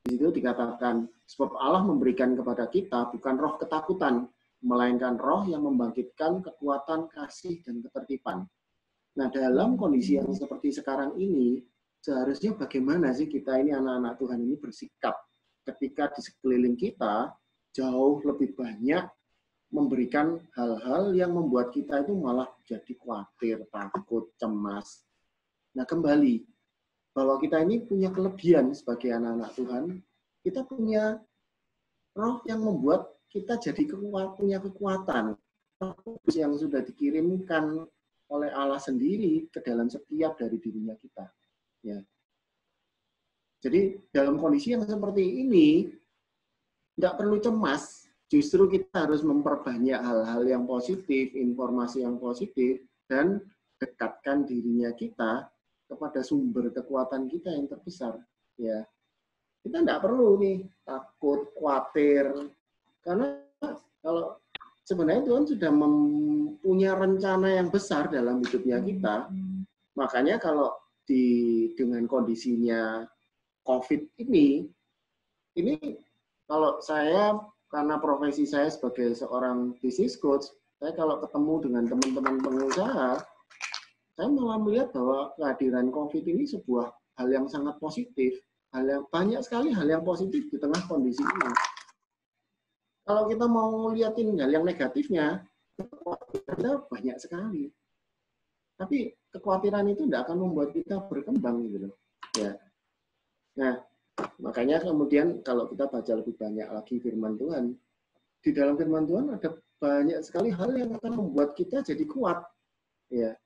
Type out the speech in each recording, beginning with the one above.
situ dikatakan, sebab Allah memberikan kepada kita bukan roh ketakutan, melainkan roh yang membangkitkan kekuatan, kasih, dan ketertiban. Nah, dalam kondisi yang seperti sekarang ini, seharusnya bagaimana sih kita ini anak-anak Tuhan ini bersikap ketika di sekeliling kita jauh lebih banyak memberikan hal-hal yang membuat kita itu malah jadi khawatir, takut, cemas. Nah, kembali, bahwa kita ini punya kelebihan sebagai anak-anak Tuhan, kita punya roh yang membuat kita jadi punya kekuatan. Roh yang sudah dikirimkan oleh Allah sendiri ke dalam setiap dari dirinya kita. Ya. Jadi dalam kondisi yang seperti ini, tidak perlu cemas. Justru kita harus memperbanyak hal-hal yang positif, informasi yang positif, dan dekatkan dirinya kita kepada sumber kekuatan kita yang terbesar. Ya, kita tidak perlu nih takut, khawatir, karena kalau sebenarnya Tuhan sudah mempunyai rencana yang besar dalam hidupnya kita. Makanya kalau dengan kondisinya COVID ini kalau saya, karena profesi saya sebagai seorang business coach, saya kalau ketemu dengan teman-teman pengusaha, saya malah melihat bahwa kehadiran COVID ini sebuah hal yang sangat positif, banyak sekali hal yang positif di tengah kondisi ini. Kalau kita mau lihatin hal yang negatifnya, kekhawatiran banyak sekali. Tapi kekhawatiran itu tidak akan membuat kita berkembang, gitu loh. Ya. Nah, makanya kemudian kalau kita baca lebih banyak lagi firman Tuhan, di dalam firman Tuhan ada banyak sekali hal yang akan membuat kita jadi kuat. Ya.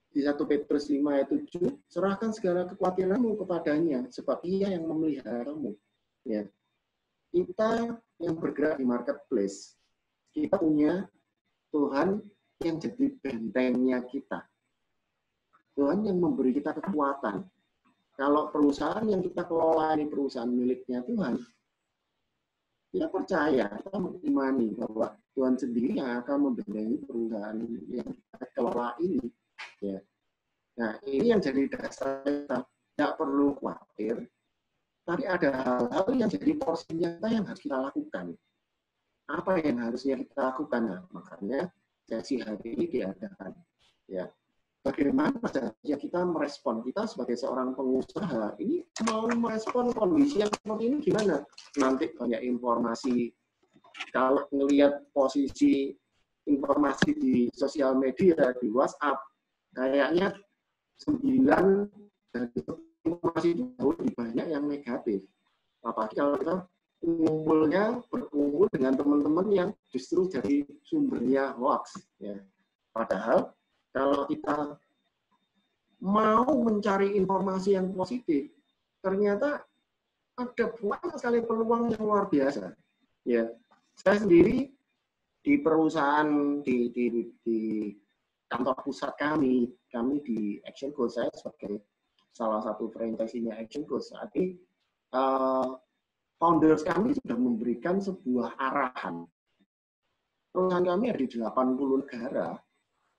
Di 1 Petrus 5 ayat 7, serahkan segala kekhawatiranmu kepadanya, sebab Ia yang memeliharamu. Ya. Kita yang bergerak di marketplace, kita punya Tuhan yang jadi bentengnya kita. Tuhan yang memberi kita kekuatan. Kalau perusahaan yang kita kelola ini perusahaan miliknya Tuhan, kita percaya, kita mengimani bahwa Tuhan sendiri yang akan membentengi perusahaan yang kita kelola ini. Ya. Nah, ini yang jadi dasar kita. Tidak perlu khawatir, tapi ada hal-hal yang jadi porsi nyata yang harus kita lakukan. Apa yang harusnya kita lakukan? Nah, makanya sesi hari ini diadakan. Ya. Bagaimana saja kita merespon, kita sebagai seorang pengusaha ini mau merespon kondisi yang seperti ini gimana? Nanti banyak informasi, kalau melihat posisi informasi di sosial media, di WhatsApp, kayaknya 9 dari informasi itu lebih banyak yang negatif. Apalagi kalau kita berkumpul dengan teman-teman yang justru jadi sumbernya hoax. Ya. Padahal kalau kita mau mencari informasi yang positif, ternyata ada banyak sekali peluang yang luar biasa. Ya, saya sendiri di perusahaan di kantor pusat kami di Action Coach, saya sebagai salah satu franchise-nya Action Coach saat ini, founders kami sudah memberikan sebuah arahan. Perusahaan kami ada di 80 negara.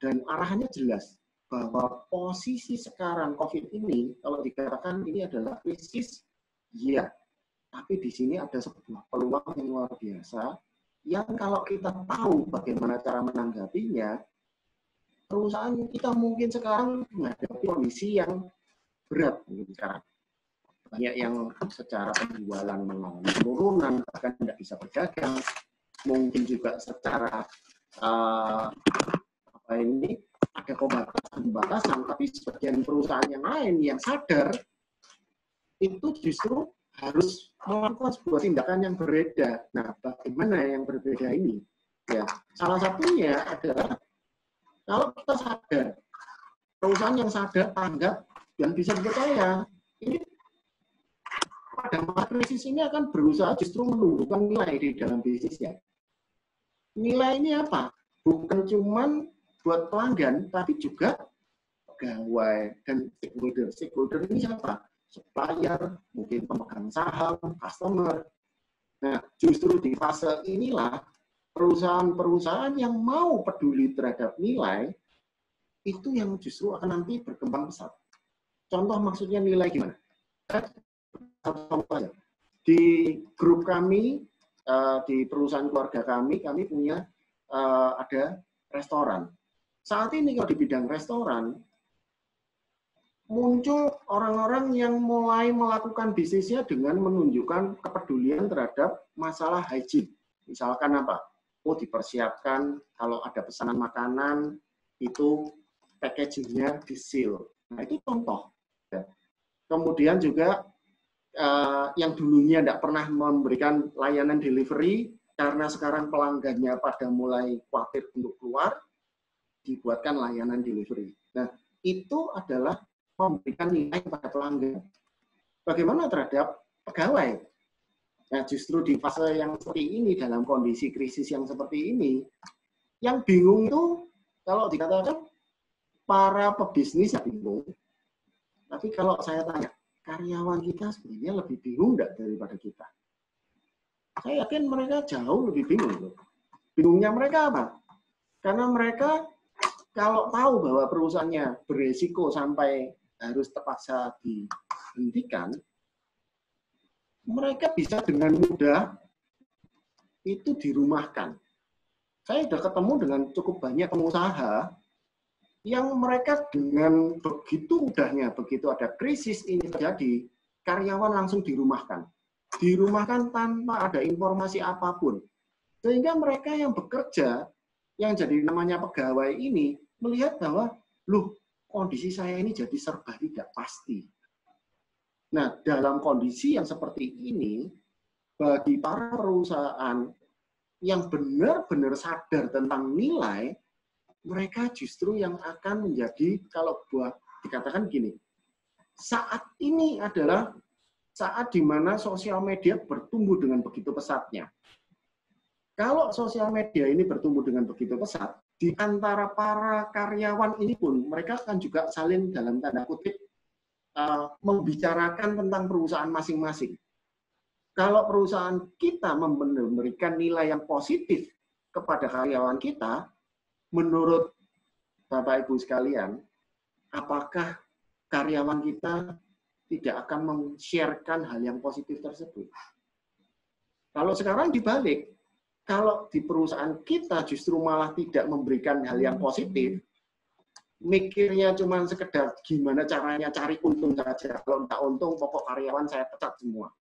Dan arahannya jelas bahwa posisi sekarang COVID ini, kalau dikatakan ini adalah krisis, ya. Tapi di sini ada sebuah peluang yang luar biasa, yang kalau kita tahu bagaimana cara menanggapinya, perusahaan kita mungkin sekarang menghadapi kondisi yang berat mungkin sekarang. Banyak yang secara penjualan mengalami penurunan, bahkan tidak bisa berdagang, mungkin juga secara ini ada pembatasan, tapi sebagian perusahaan yang lain yang sadar itu justru harus melakukan sebuah tindakan yang berbeda. Nah, bagaimana yang berbeda ini? Ya, salah satunya adalah kalau kita sadar, perusahaan yang sadar, tanggap, dan bisa dipercaya, ini pada masa krisis ini akan berusaha justru menumbuhkan nilai di dalam bisnisnya. Nilai ini apa? Bukan cuman buat pelanggan, tapi juga pegawai dan stakeholder. Stakeholder ini siapa? Supplier, mungkin pemegang saham, customer. Nah, justru di fase inilah perusahaan-perusahaan yang mau peduli terhadap nilai, itu yang justru akan nanti berkembang pesat. Contoh maksudnya nilai gimana? Contoh aja. Di grup kami, di perusahaan keluarga kami punya ada restoran. Saat ini kalau di bidang restoran, muncul orang-orang yang mulai melakukan bisnisnya dengan menunjukkan kepedulian terhadap masalah hygiene. Misalkan apa? Oh, dipersiapkan kalau ada pesanan makanan, itu packaging-nya di-seal. Nah, itu contoh. Kemudian juga yang dulunya tidak pernah memberikan layanan delivery, karena sekarang pelanggannya pada mulai khawatir untuk keluar, dibuatkan layanan delivery. Nah, itu adalah memberikan nilai kepada pelanggan. Bagaimana terhadap pegawai? Nah, justru di fase yang seperti ini, dalam kondisi krisis yang seperti ini, yang bingung itu, kalau dikatakan para pebisnis ya bingung. Tapi kalau saya tanya, karyawan kita sebenarnya lebih bingung enggak daripada kita? Saya yakin mereka jauh lebih bingung. Bingungnya mereka apa? Karena mereka kalau tahu bahwa perusahaannya beresiko sampai harus terpaksa dihentikan, mereka bisa dengan mudah itu dirumahkan. Saya sudah ketemu dengan cukup banyak pengusaha yang mereka dengan begitu mudahnya, begitu ada krisis ini terjadi, karyawan langsung dirumahkan. Dirumahkan tanpa ada informasi apapun. Sehingga mereka yang bekerja, yang jadi namanya pegawai ini, melihat bahwa, loh, kondisi saya ini jadi serba tidak pasti. Nah, dalam kondisi yang seperti ini, bagi para perusahaan yang benar-benar sadar tentang nilai, mereka justru yang akan menjadi, kalau dikatakan gini, saat ini adalah saat di mana sosial media bertumbuh dengan begitu pesatnya. Kalau sosial media ini bertumbuh dengan begitu pesat, di antara para karyawan ini pun mereka akan juga saling dalam tanda kutip membicarakan tentang perusahaan masing-masing. Kalau perusahaan kita memberikan nilai yang positif kepada karyawan kita, menurut Bapak Ibu sekalian, apakah karyawan kita tidak akan men-sharekan hal yang positif tersebut? Kalau sekarang dibalik, kalau di perusahaan kita justru malah tidak memberikan hal yang positif, mikirnya cuma sekedar gimana caranya cari untung saja. Kalau tidak untung, pokok karyawan saya pecat semua.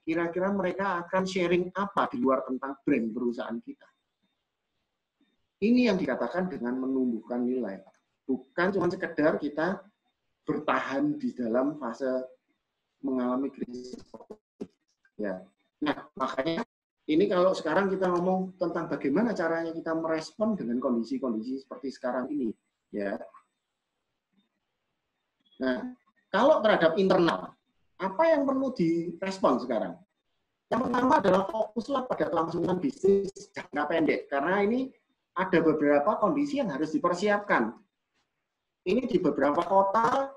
Kira-kira mereka akan sharing apa di luar tentang brand perusahaan kita? Ini yang dikatakan dengan menumbuhkan nilai. Bukan cuma sekedar kita bertahan di dalam fase mengalami krisis. Ya. Nah, makanya ini kalau sekarang kita ngomong tentang bagaimana caranya kita merespon dengan kondisi-kondisi seperti sekarang ini, ya. Nah, kalau terhadap internal, apa yang perlu direspon sekarang? Yang pertama adalah fokuslah pada kelangsungan bisnis jangka pendek, karena ini ada beberapa kondisi yang harus dipersiapkan. Ini di beberapa kota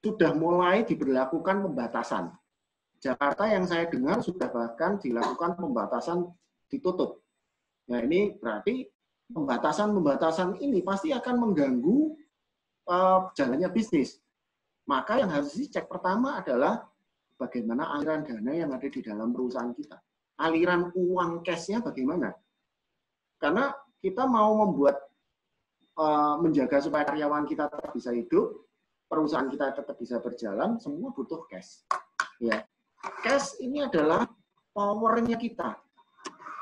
sudah mulai diberlakukan pembatasan. Jakarta yang saya dengar sudah bahkan dilakukan pembatasan ditutup. Nah, ini berarti pembatasan ini pasti akan mengganggu jalannya bisnis. Maka yang harus dicek pertama adalah bagaimana aliran dana yang ada di dalam perusahaan kita. Aliran uang cash-nya bagaimana? Karena kita mau membuat menjaga supaya karyawan kita tetap bisa hidup, perusahaan kita tetap bisa berjalan, semua butuh cash. Ya. Cash ini adalah powernya kita,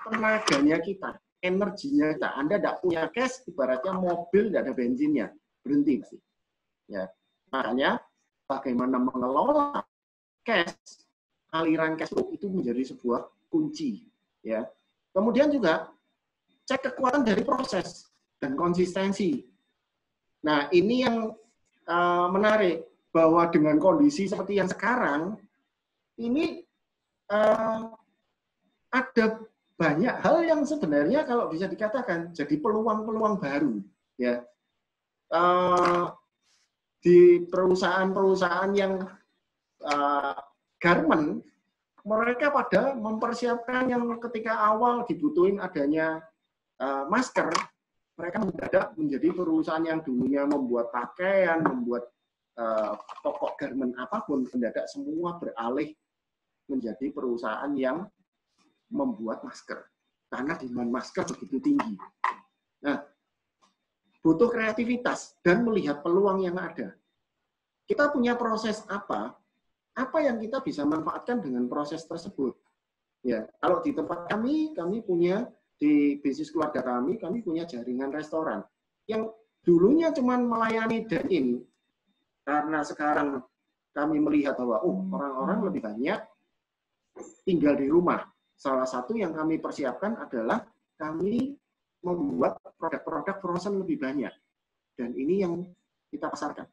tenaganya kita, energinya kita. Anda tidak punya cash, ibaratnya mobil tidak ada bensinnya, berhenti pasti. Ya, makanya bagaimana mengelola cash, aliran cash itu menjadi sebuah kunci. Ya, kemudian juga cek kekuatan dari proses dan konsistensi. Nah, ini yang menarik bahwa dengan kondisi seperti yang sekarang. Ini ada banyak hal yang sebenarnya kalau bisa dikatakan jadi peluang-peluang baru, ya. Di perusahaan-perusahaan yang garment, mereka pada mempersiapkan yang ketika awal dibutuhin adanya masker, mereka mendadak menjadi perusahaan yang dulunya membuat pakaian, membuat pokok garment apapun, mendadak semua beralih menjadi perusahaan yang membuat masker. Karena demand masker begitu tinggi. Nah, butuh kreativitas dan melihat peluang yang ada. Kita punya proses apa yang kita bisa manfaatkan dengan proses tersebut. Ya, kalau di tempat kami punya di bisnis keluarga kami punya jaringan restoran yang dulunya cuma melayani dine-in. Karena sekarang kami melihat bahwa orang-orang lebih banyak tinggal di rumah. Salah satu yang kami persiapkan adalah kami membuat produk-produk frozen lebih banyak. Dan ini yang kita pasarkan.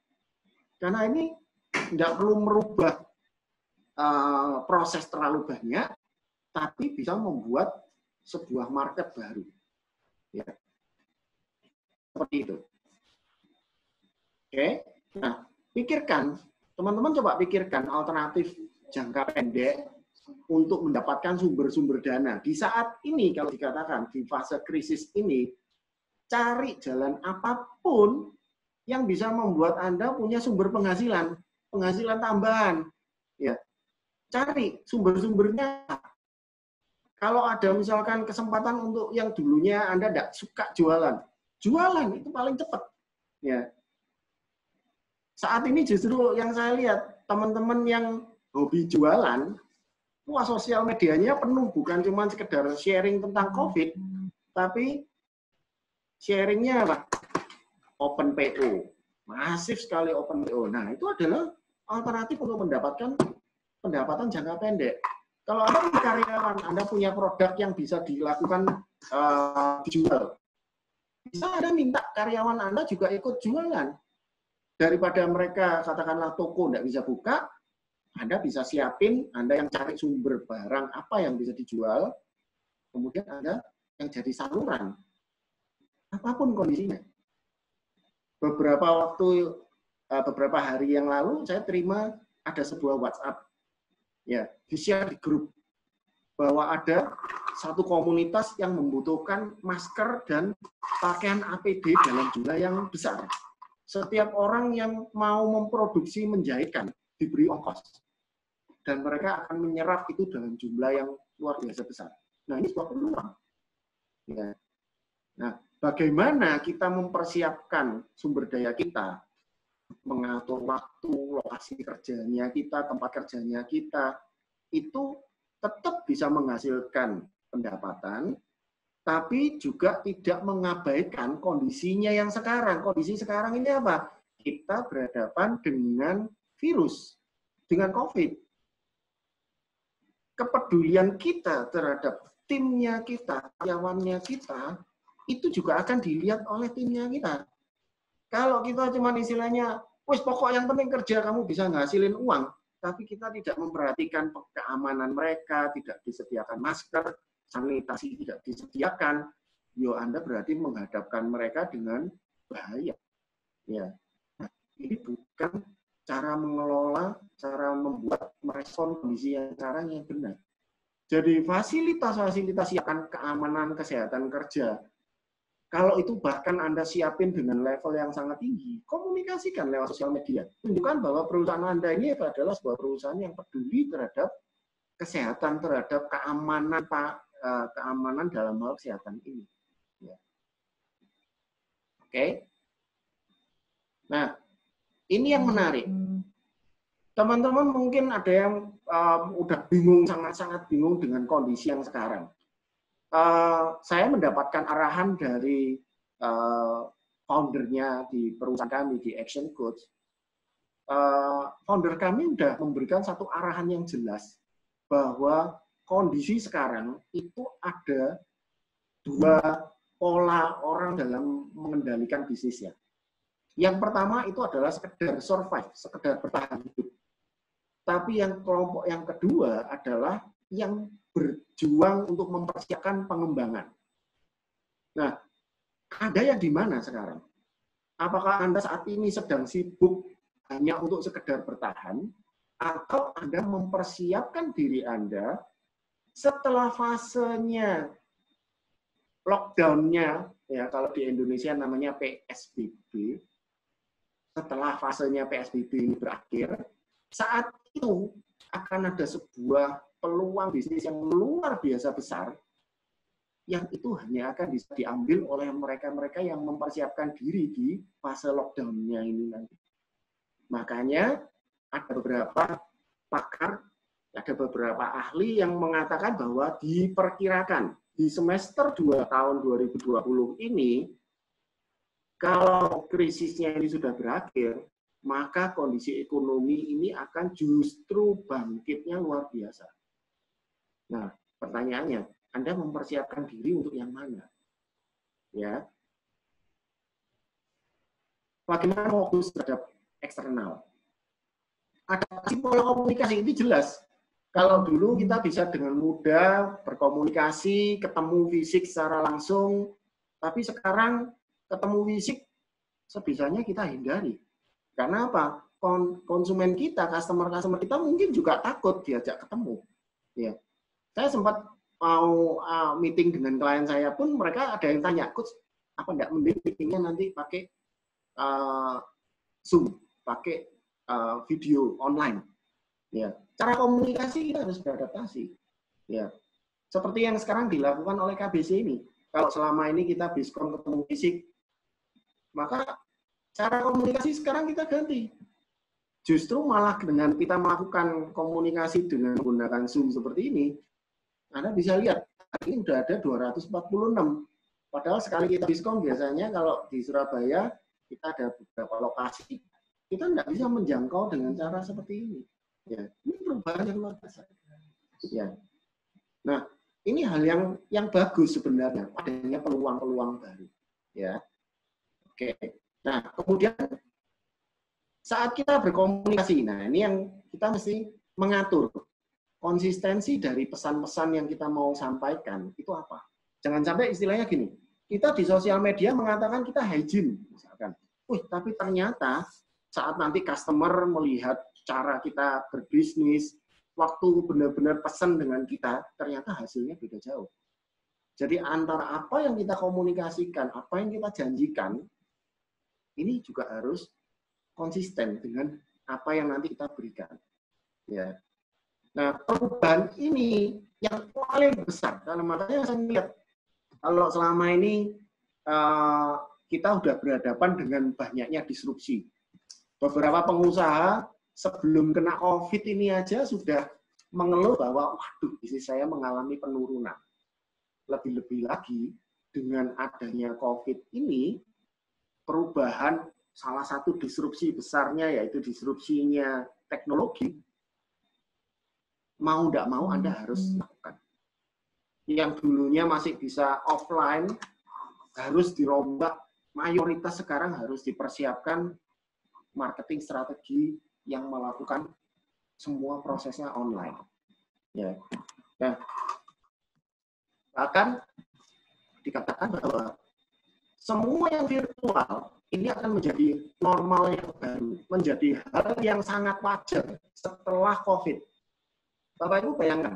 Karena ini tidak perlu merubah proses terlalu banyak, tapi bisa membuat sebuah market baru. Ya. Seperti itu. Oke. Nah, pikirkan, teman-teman coba pikirkan alternatif jangka pendek untuk mendapatkan sumber-sumber dana. Di saat ini, kalau dikatakan di fase krisis ini, cari jalan apapun yang bisa membuat Anda punya sumber penghasilan tambahan. Ya, cari sumber-sumbernya. Kalau ada misalkan kesempatan untuk yang dulunya Anda tidak suka jualan itu paling cepat. Ya. Saat ini justru yang saya lihat teman-teman yang hobi jualan, wah sosial medianya penuh, bukan cuma sekedar sharing tentang COVID, tapi sharingnya apa? Open PO. Masif sekali open PO. Nah, itu adalah alternatif untuk mendapatkan pendapatan jangka pendek. Kalau Anda punya karyawan, Anda punya produk yang bisa dilakukan dijual, bisa Anda minta karyawan Anda juga ikut jualan. Daripada mereka katakanlah toko tidak bisa buka, Anda bisa siapin, Anda yang cari sumber barang apa yang bisa dijual, kemudian Anda yang jadi saluran. Apapun kondisinya. Beberapa hari yang lalu saya terima ada sebuah WhatsApp, ya, di-share di grup bahwa ada satu komunitas yang membutuhkan masker dan pakaian APD dalam jumlah yang besar. Setiap orang yang mau memproduksi menjahitkan diberi ongkos dan mereka akan menyerap itu dalam jumlah yang luar biasa besar. Nah, ini sebuah peluang. Ya. Nah, bagaimana kita mempersiapkan sumber daya kita, mengatur waktu, lokasi kerjanya kita, tempat kerjanya kita, itu tetap bisa menghasilkan pendapatan, tapi juga tidak mengabaikan kondisinya yang sekarang. Kondisi sekarang ini apa? Kita berhadapan dengan virus, dengan COVID. Kepedulian kita terhadap timnya kita, karyawannya kita, itu juga akan dilihat oleh timnya kita. Kalau kita cuma istilahnya, wes pokok yang penting kerja, kamu bisa ngasilin uang, tapi kita tidak memperhatikan keamanan mereka, tidak disediakan masker, sanitasi tidak disediakan, yo Anda berarti menghadapkan mereka dengan bahaya. Ya, nah, ini bukan cara mengelola, cara membuat merespon kondisi yang sekarang yang benar. Jadi fasilitas-fasilitas yang keamanan kesehatan kerja, kalau itu bahkan Anda siapin dengan level yang sangat tinggi, komunikasikan lewat sosial media. Tunjukkan bahwa perusahaan Anda ini adalah sebuah perusahaan yang peduli terhadap kesehatan, terhadap keamanan dalam hal kesehatan ini. Ya. Oke. Nah, ini yang menarik. Teman-teman mungkin ada yang udah bingung, sangat-sangat bingung dengan kondisi yang sekarang. Saya mendapatkan arahan dari foundernya di perusahaan kami, di Action Coach. Founder kami sudah memberikan satu arahan yang jelas bahwa kondisi sekarang itu ada dua pola orang dalam mengendalikan bisnisnya. Yang pertama itu adalah sekedar survive, sekedar bertahan hidup. Tapi yang kelompok yang kedua adalah yang berjuang untuk mempersiapkan pengembangan. Nah, Anda yang di mana sekarang? Apakah Anda saat ini sedang sibuk hanya untuk sekedar bertahan, atau Anda mempersiapkan diri Anda setelah fasenya lockdown-nya, ya kalau di Indonesia namanya PSBB, setelah fasenya PSBB ini berakhir, saat itu akan ada sebuah peluang bisnis yang luar biasa besar, yang itu hanya akan bisa diambil oleh mereka-mereka yang mempersiapkan diri di fase lockdown-nya ini nanti. Makanya ada beberapa pakar, ada beberapa ahli yang mengatakan bahwa diperkirakan di semester 2 tahun 2020 ini, kalau krisisnya ini sudah berakhir, maka kondisi ekonomi ini akan justru bangkitnya luar biasa. Nah, pertanyaannya, Anda mempersiapkan diri untuk yang mana? Ya. Bagaimana fokus terhadap eksternal? Adaptasi pola komunikasi ini jelas. Kalau dulu kita bisa dengan mudah berkomunikasi, ketemu fisik secara langsung, tapi sekarang ketemu fisik sebisanya kita hindari. Karena apa? Konsumen kita, customer kita mungkin juga takut diajak ketemu. Ya, saya sempat mau meeting dengan klien saya pun mereka ada yang tanya, Coach, apa enggak mending meetingnya nanti pakai Zoom, pakai video online. Ya, cara komunikasi kita harus beradaptasi. Ya, seperti yang sekarang dilakukan oleh KBC ini. Kalau selama ini kita biskon ketemu fisik, maka cara komunikasi sekarang kita ganti. Justru malah dengan kita melakukan komunikasi dengan menggunakan Zoom seperti ini, Anda bisa lihat, ini sudah ada 246. Padahal sekali kita diskon biasanya kalau di Surabaya, kita ada beberapa lokasi, kita tidak bisa menjangkau dengan cara seperti ini. Ya, ini perubahan yang luar biasa. Ya. Nah, ini hal yang bagus sebenarnya, adanya peluang-peluang baru. Ya. Oke. Nah, kemudian saat kita berkomunikasi, nah ini yang kita mesti mengatur konsistensi dari pesan-pesan yang kita mau sampaikan itu apa. Jangan sampai istilahnya gini, kita di sosial media mengatakan kita hygiene, misalkan. Tapi ternyata saat nanti customer melihat cara kita berbisnis, waktu benar-benar pesan dengan kita, ternyata hasilnya beda jauh. Jadi antara apa yang kita komunikasikan, apa yang kita janjikan, ini juga harus konsisten dengan apa yang nanti kita berikan. Ya. Nah, perubahan ini yang paling besar. Karena makanya saya melihat kalau selama ini kita sudah berhadapan dengan banyaknya disrupsi. Beberapa pengusaha sebelum kena COVID ini aja sudah mengeluh bahwa, waduh, bisnis saya mengalami penurunan. Lebih-lebih lagi dengan adanya COVID ini, perubahan salah satu disrupsi besarnya yaitu disrupsinya teknologi, mau tidak mau Anda harus lakukan. Yang dulunya masih bisa offline, harus dirombak, mayoritas sekarang harus dipersiapkan marketing strategi yang melakukan semua prosesnya online. Ya. Nah, bahkan dikatakan bahwa semua yang virtual ini akan menjadi normal yang baru, menjadi hal yang sangat wajar setelah COVID. Bapak Ibu bayangkan,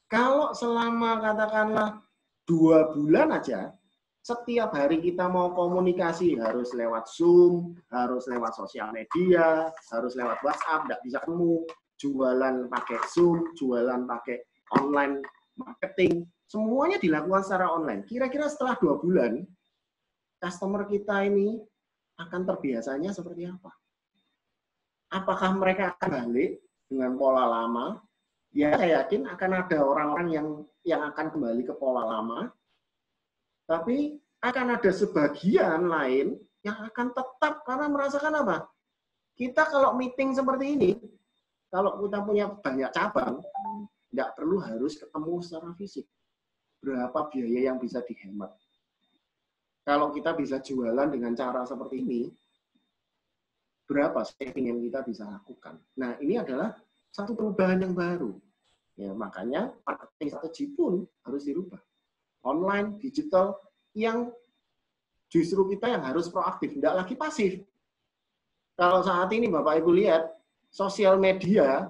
kalau selama katakanlah 2 bulan aja, setiap hari kita mau komunikasi harus lewat Zoom, harus lewat sosial media, harus lewat WhatsApp, tidak bisa ketemu, jualan pakai Zoom, jualan pakai online marketing, semuanya dilakukan secara online. Kira-kira setelah 2 bulan, customer kita ini akan terbiasanya seperti apa? Apakah mereka akan balik dengan pola lama? Ya, saya yakin akan ada orang-orang yang akan kembali ke pola lama, tapi akan ada sebagian lain yang akan tetap karena merasakan apa? Kita kalau meeting seperti ini, kalau kita punya banyak cabang, tidak perlu harus ketemu secara fisik. Berapa biaya yang bisa dihemat? Kalau kita bisa jualan dengan cara seperti ini, berapa saving yang kita bisa lakukan? Nah, ini adalah satu perubahan yang baru. Ya, makanya marketing strategi pun harus dirubah. Online, digital, yang justru kita yang harus proaktif, tidak lagi pasif. Kalau saat ini Bapak Ibu lihat, sosial media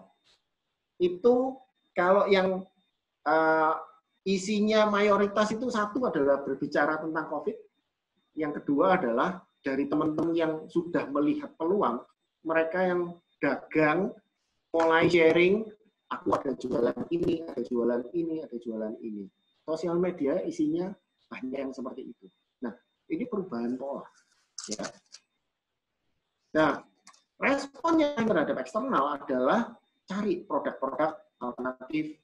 itu kalau yang isinya mayoritas itu satu adalah berbicara tentang COVID, yang kedua adalah dari teman-teman yang sudah melihat peluang, mereka yang dagang, mulai sharing, Aku ada jualan ini, ada jualan ini, ada jualan ini. Sosial media isinya banyak yang seperti itu. Nah, ini perubahan pola. Ya. Nah, responnya terhadap eksternal adalah cari produk-produk alternatif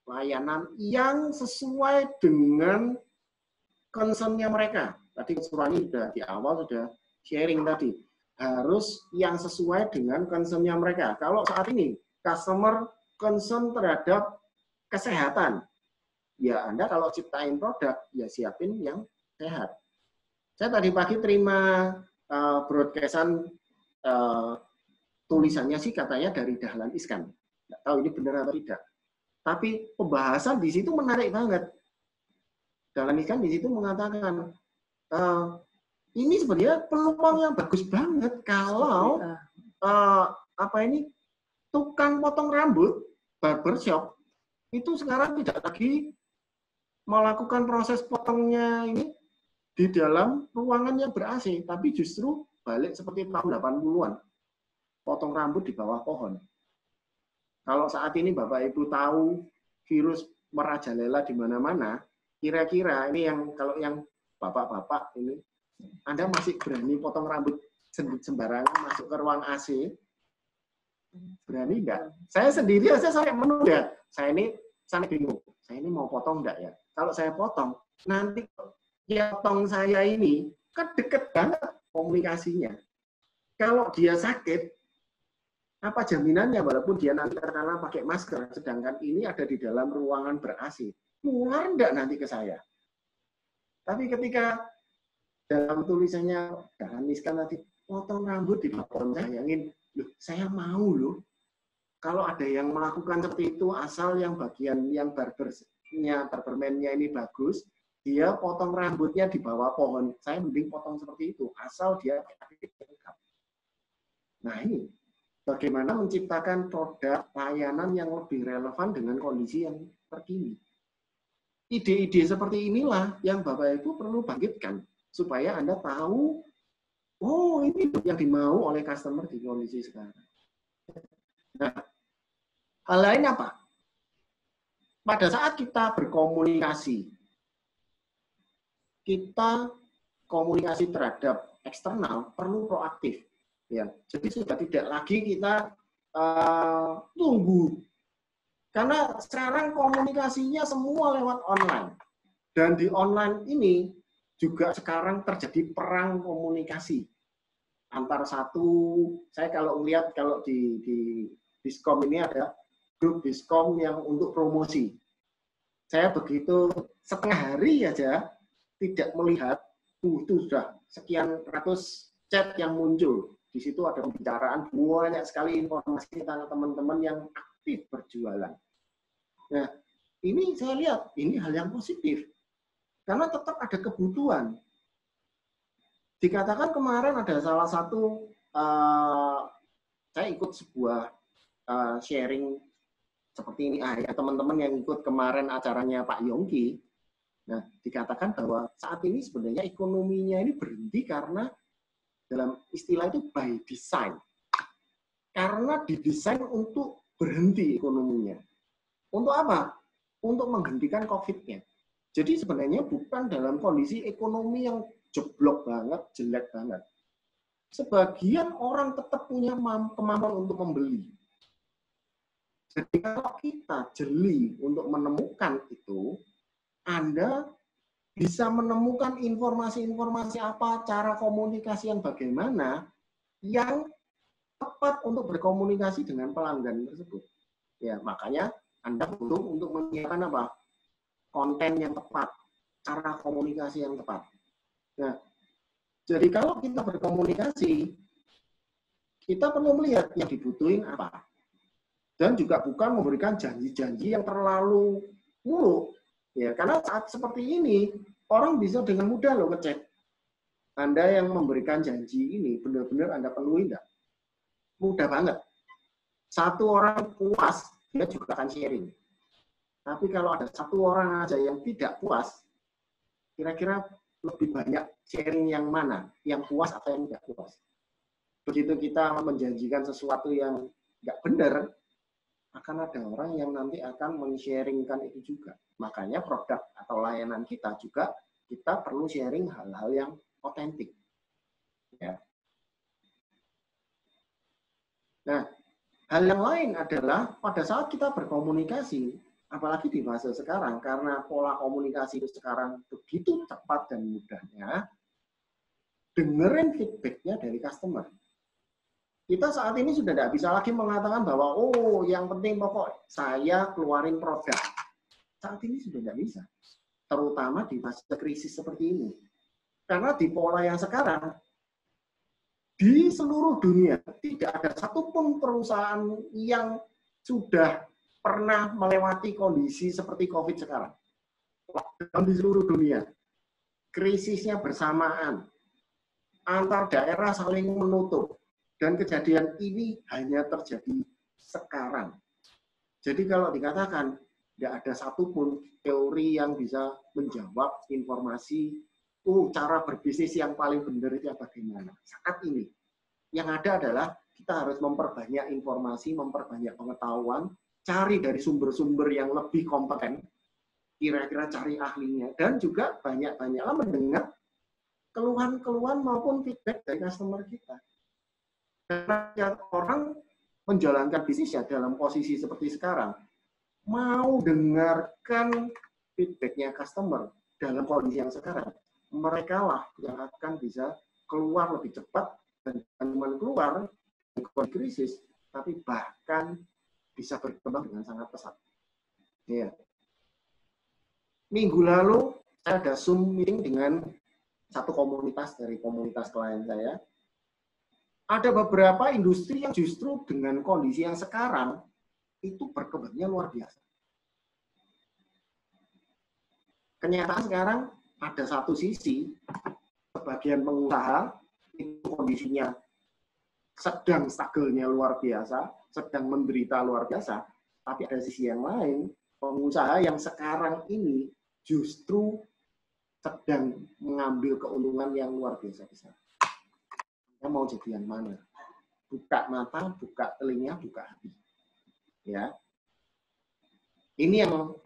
layanan yang sesuai dengan concern-nya mereka. Tadi Surani sudah di awal sudah sharing tadi. Harus yang sesuai dengan concern-nya mereka. Kalau saat ini customer concern terhadap kesehatan, ya Anda kalau ciptain produk, ya siapin yang sehat. Saya tadi pagi terima broadcast-an tulisannya sih katanya dari Dahlan Iskan. Nggak tahu ini benar atau tidak. Tapi pembahasan di situ menarik banget. Dahlan Iskan di situ mengatakan, ini sebenarnya peluang yang bagus banget kalau tukang potong rambut, barbershop, itu sekarang tidak lagi melakukan proses potongnya ini di dalam ruangan yang ber-AC, tapi justru balik seperti tahun 80-an. Potong rambut di bawah pohon. Kalau saat ini Bapak Ibu tahu virus merajalela di mana-mana, kira-kira ini yang kalau yang bapak-bapak ini, Anda masih berani potong rambut sembarangan masuk ke ruang AC? Berani enggak? Saya sendiri saya sampai menunda. Saya bingung. Saya ini mau potong enggak ya? Kalau saya potong, nanti potong saya ini kan deket banget komunikasinya. Kalau dia sakit, apa jaminannya walaupun dia nanti terkena pakai masker, sedangkan ini ada di dalam ruangan ber-AC, nular enggak nanti ke saya? Tapi ketika dalam tulisannya Dahlan tadi, potong rambut di bawah bayangin, loh, saya mau loh. Kalau ada yang melakukan seperti itu, asal yang bagian yang barberman-nya ini bagus, dia potong rambutnya di bawah pohon. Saya mending potong seperti itu, asal dia lengkap. Nah ini, bagaimana menciptakan produk layanan yang lebih relevan dengan kondisi yang terkini. Ide-ide seperti inilah yang Bapak Ibu perlu bangkitkan, supaya Anda tahu, oh ini yang dimau oleh customer di kondisi sekarang. Nah, hal lain apa? Pada saat kita berkomunikasi, kita komunikasi terhadap eksternal perlu proaktif. Ya, jadi sudah tidak lagi kita tunggu. Karena sekarang komunikasinya semua lewat online. Dan di online ini juga sekarang terjadi perang komunikasi. Antar saya kalau melihat kalau di Diskom ini ada grup Diskom yang untuk promosi. Saya begitu setengah hari aja tidak melihat, itu sudah sekian ratus chat yang muncul. Di situ ada pembicaraan, banyak sekali informasi tentang teman-teman yang aktif berjualan. Nah, ini saya lihat, ini hal yang positif. Karena tetap ada kebutuhan. Dikatakan kemarin ada salah satu, saya ikut sebuah sharing seperti ini, ya teman-teman yang ikut kemarin acaranya Pak Yongki. Nah, dikatakan bahwa saat ini sebenarnya ekonominya ini berhenti karena dalam istilah itu by design. Karena didesain untuk berhenti ekonominya. Untuk apa? Untuk menghentikan COVID-nya. Jadi sebenarnya bukan dalam kondisi ekonomi yang jeblok banget, jelek banget. Sebagian orang tetap punya kemampuan untuk membeli. Jadi kalau kita jeli untuk menemukan itu, Anda bisa menemukan informasi-informasi apa, cara komunikasi yang bagaimana, yang tepat untuk berkomunikasi dengan pelanggan tersebut. Ya, makanya Anda butuh untuk menyiapkan apa? Konten yang tepat, cara komunikasi yang tepat. Nah, jadi kalau kita berkomunikasi, kita perlu melihat yang dibutuhin apa. Dan juga bukan memberikan janji-janji yang terlalu muluk. Ya, karena saat seperti ini, orang bisa dengan mudah loh ngecek. Anda yang memberikan janji ini, benar-benar Anda penuhi enggak? Mudah banget. Satu orang puas, dia juga akan sharing. Tapi kalau ada satu orang aja yang tidak puas, kira-kira lebih banyak sharing yang mana? Yang puas atau yang tidak puas? Begitu kita menjanjikan sesuatu yang nggak benar, akan ada orang yang nanti akan men-sharingkan itu juga. Makanya produk atau layanan kita juga kita perlu sharing hal-hal yang otentik. Ya. Nah, hal yang lain adalah pada saat kita berkomunikasi, apalagi di masa sekarang, karena pola komunikasi itu sekarang begitu cepat dan mudahnya, dengerin feedback-nya dari customer. Kita saat ini sudah tidak bisa lagi mengatakan bahwa, oh yang penting pokok saya keluarin produk. Saat ini sudah tidak bisa. Terutama di masa krisis seperti ini. Karena di pola yang sekarang, di seluruh dunia tidak ada satupun perusahaan yang sudah pernah melewati kondisi seperti COVID sekarang. Lockdown di seluruh dunia. Krisisnya bersamaan. Antar daerah saling menutup. Dan kejadian ini hanya terjadi sekarang. Jadi kalau dikatakan tidak ada satupun teori yang bisa menjawab informasi cara berbisnis yang paling benar itu bagaimana. Saat ini yang ada adalah kita harus memperbanyak informasi, memperbanyak pengetahuan, cari dari sumber-sumber yang lebih kompeten, kira-kira cari ahlinya, dan juga banyak-banyaklah mendengar keluhan-keluhan maupun feedback dari customer kita. Karena orang menjalankan bisnisnya dalam posisi seperti sekarang, mau dengarkan feedbacknya customer dalam kondisi yang sekarang, mereka lah yang akan bisa keluar lebih cepat dan cuma keluar dari krisis, tapi bahkan bisa berkembang dengan sangat pesat. Ya. Minggu lalu saya ada Zoom meeting dengan satu komunitas dari komunitas klien saya. Ada beberapa industri yang justru dengan kondisi yang sekarang itu berkembangnya luar biasa. Kenyataan sekarang ada satu sisi, sebagian pengusaha itu kondisinya sedang struggle-nya luar biasa, sedang menderita luar biasa, tapi ada sisi yang lain, pengusaha yang sekarang ini justru sedang mengambil keuntungan yang luar biasa besar. Kita mau jadi yang mana? Buka mata, buka telinga, buka hati. Ya, ini yang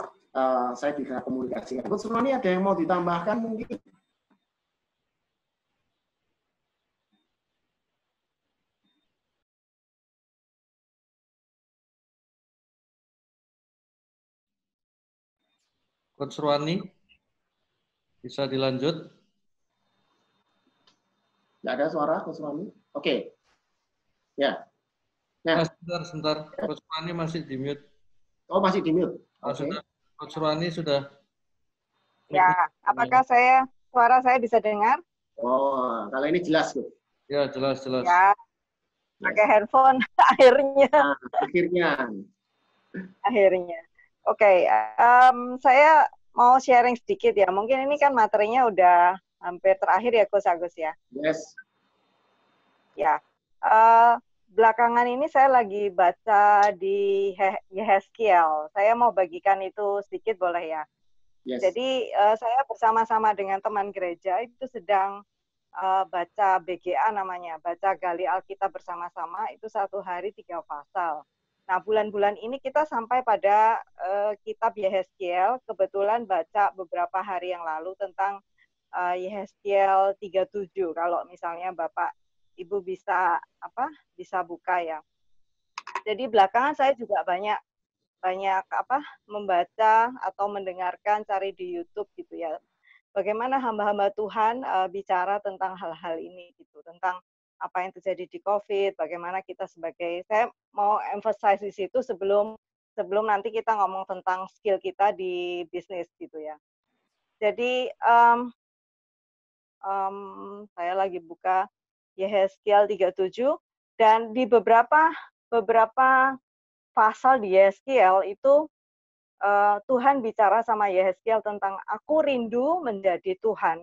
saya bisa komunikasikan. Coach Roni, ada yang mau ditambahkan mungkin? Coach Roni, bisa dilanjut? Tidak ada suara, Coach Roni? Oke. Ya. Nah, sebentar. Coach Roni masih di mute. Oh, masih di mute. Oke. Coach Roni sudah. Ya, apakah suara saya bisa dengar? Oh, kalau ini jelas, Bu. Ya, jelas. Ya, pakai handphone akhirnya. Akhirnya. Oke, saya mau sharing sedikit ya. Mungkin ini kan materinya udah hampir terakhir ya, Coach Agus ya. Yes. Ya, belakangan ini saya lagi baca di Yehezkiel. Saya mau bagikan itu sedikit boleh ya? Yes. Jadi saya bersama-sama dengan teman gereja itu sedang baca BGA namanya, baca Gali Alkitab bersama-sama, itu 1 hari 3 pasal. Nah, bulan-bulan ini kita sampai pada kitab Yehezkiel, kebetulan baca beberapa hari yang lalu tentang Yehezkiel 37, kalau misalnya Bapak Ibu bisa buka ya. Jadi belakangan saya juga banyak membaca atau mendengarkan, cari di YouTube gitu ya. Bagaimana hamba-hamba Tuhan bicara tentang hal-hal ini gitu, tentang apa yang terjadi di COVID, bagaimana kita saya mau emphasize di situ sebelum nanti kita ngomong tentang skill kita di bisnis gitu ya. Jadi saya lagi buka Yehezkiel 37 dan di beberapa pasal di Yehezkiel itu Tuhan bicara sama Yehezkiel tentang aku rindu menjadi Tuhan,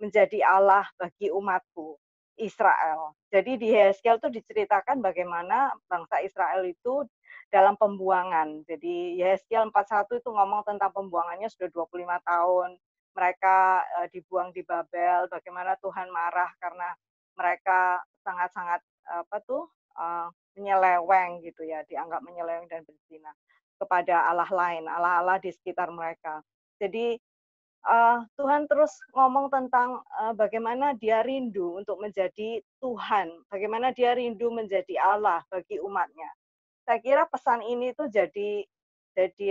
menjadi Allah bagi umatku Israel. Jadi di Yehezkiel itu diceritakan bagaimana bangsa Israel itu dalam pembuangan. Jadi Yehezkiel 41 itu ngomong tentang pembuangannya sudah 25 tahun. Mereka dibuang di Babel, bagaimana Tuhan marah karena mereka sangat-sangat menyeleweng gitu ya, dianggap menyeleweng dan berzina kepada Allah lain, Allah-Allah di sekitar mereka. Jadi Tuhan terus ngomong tentang bagaimana dia rindu untuk menjadi Tuhan, bagaimana dia rindu menjadi Allah bagi umatnya. Saya kira pesan ini tuh jadi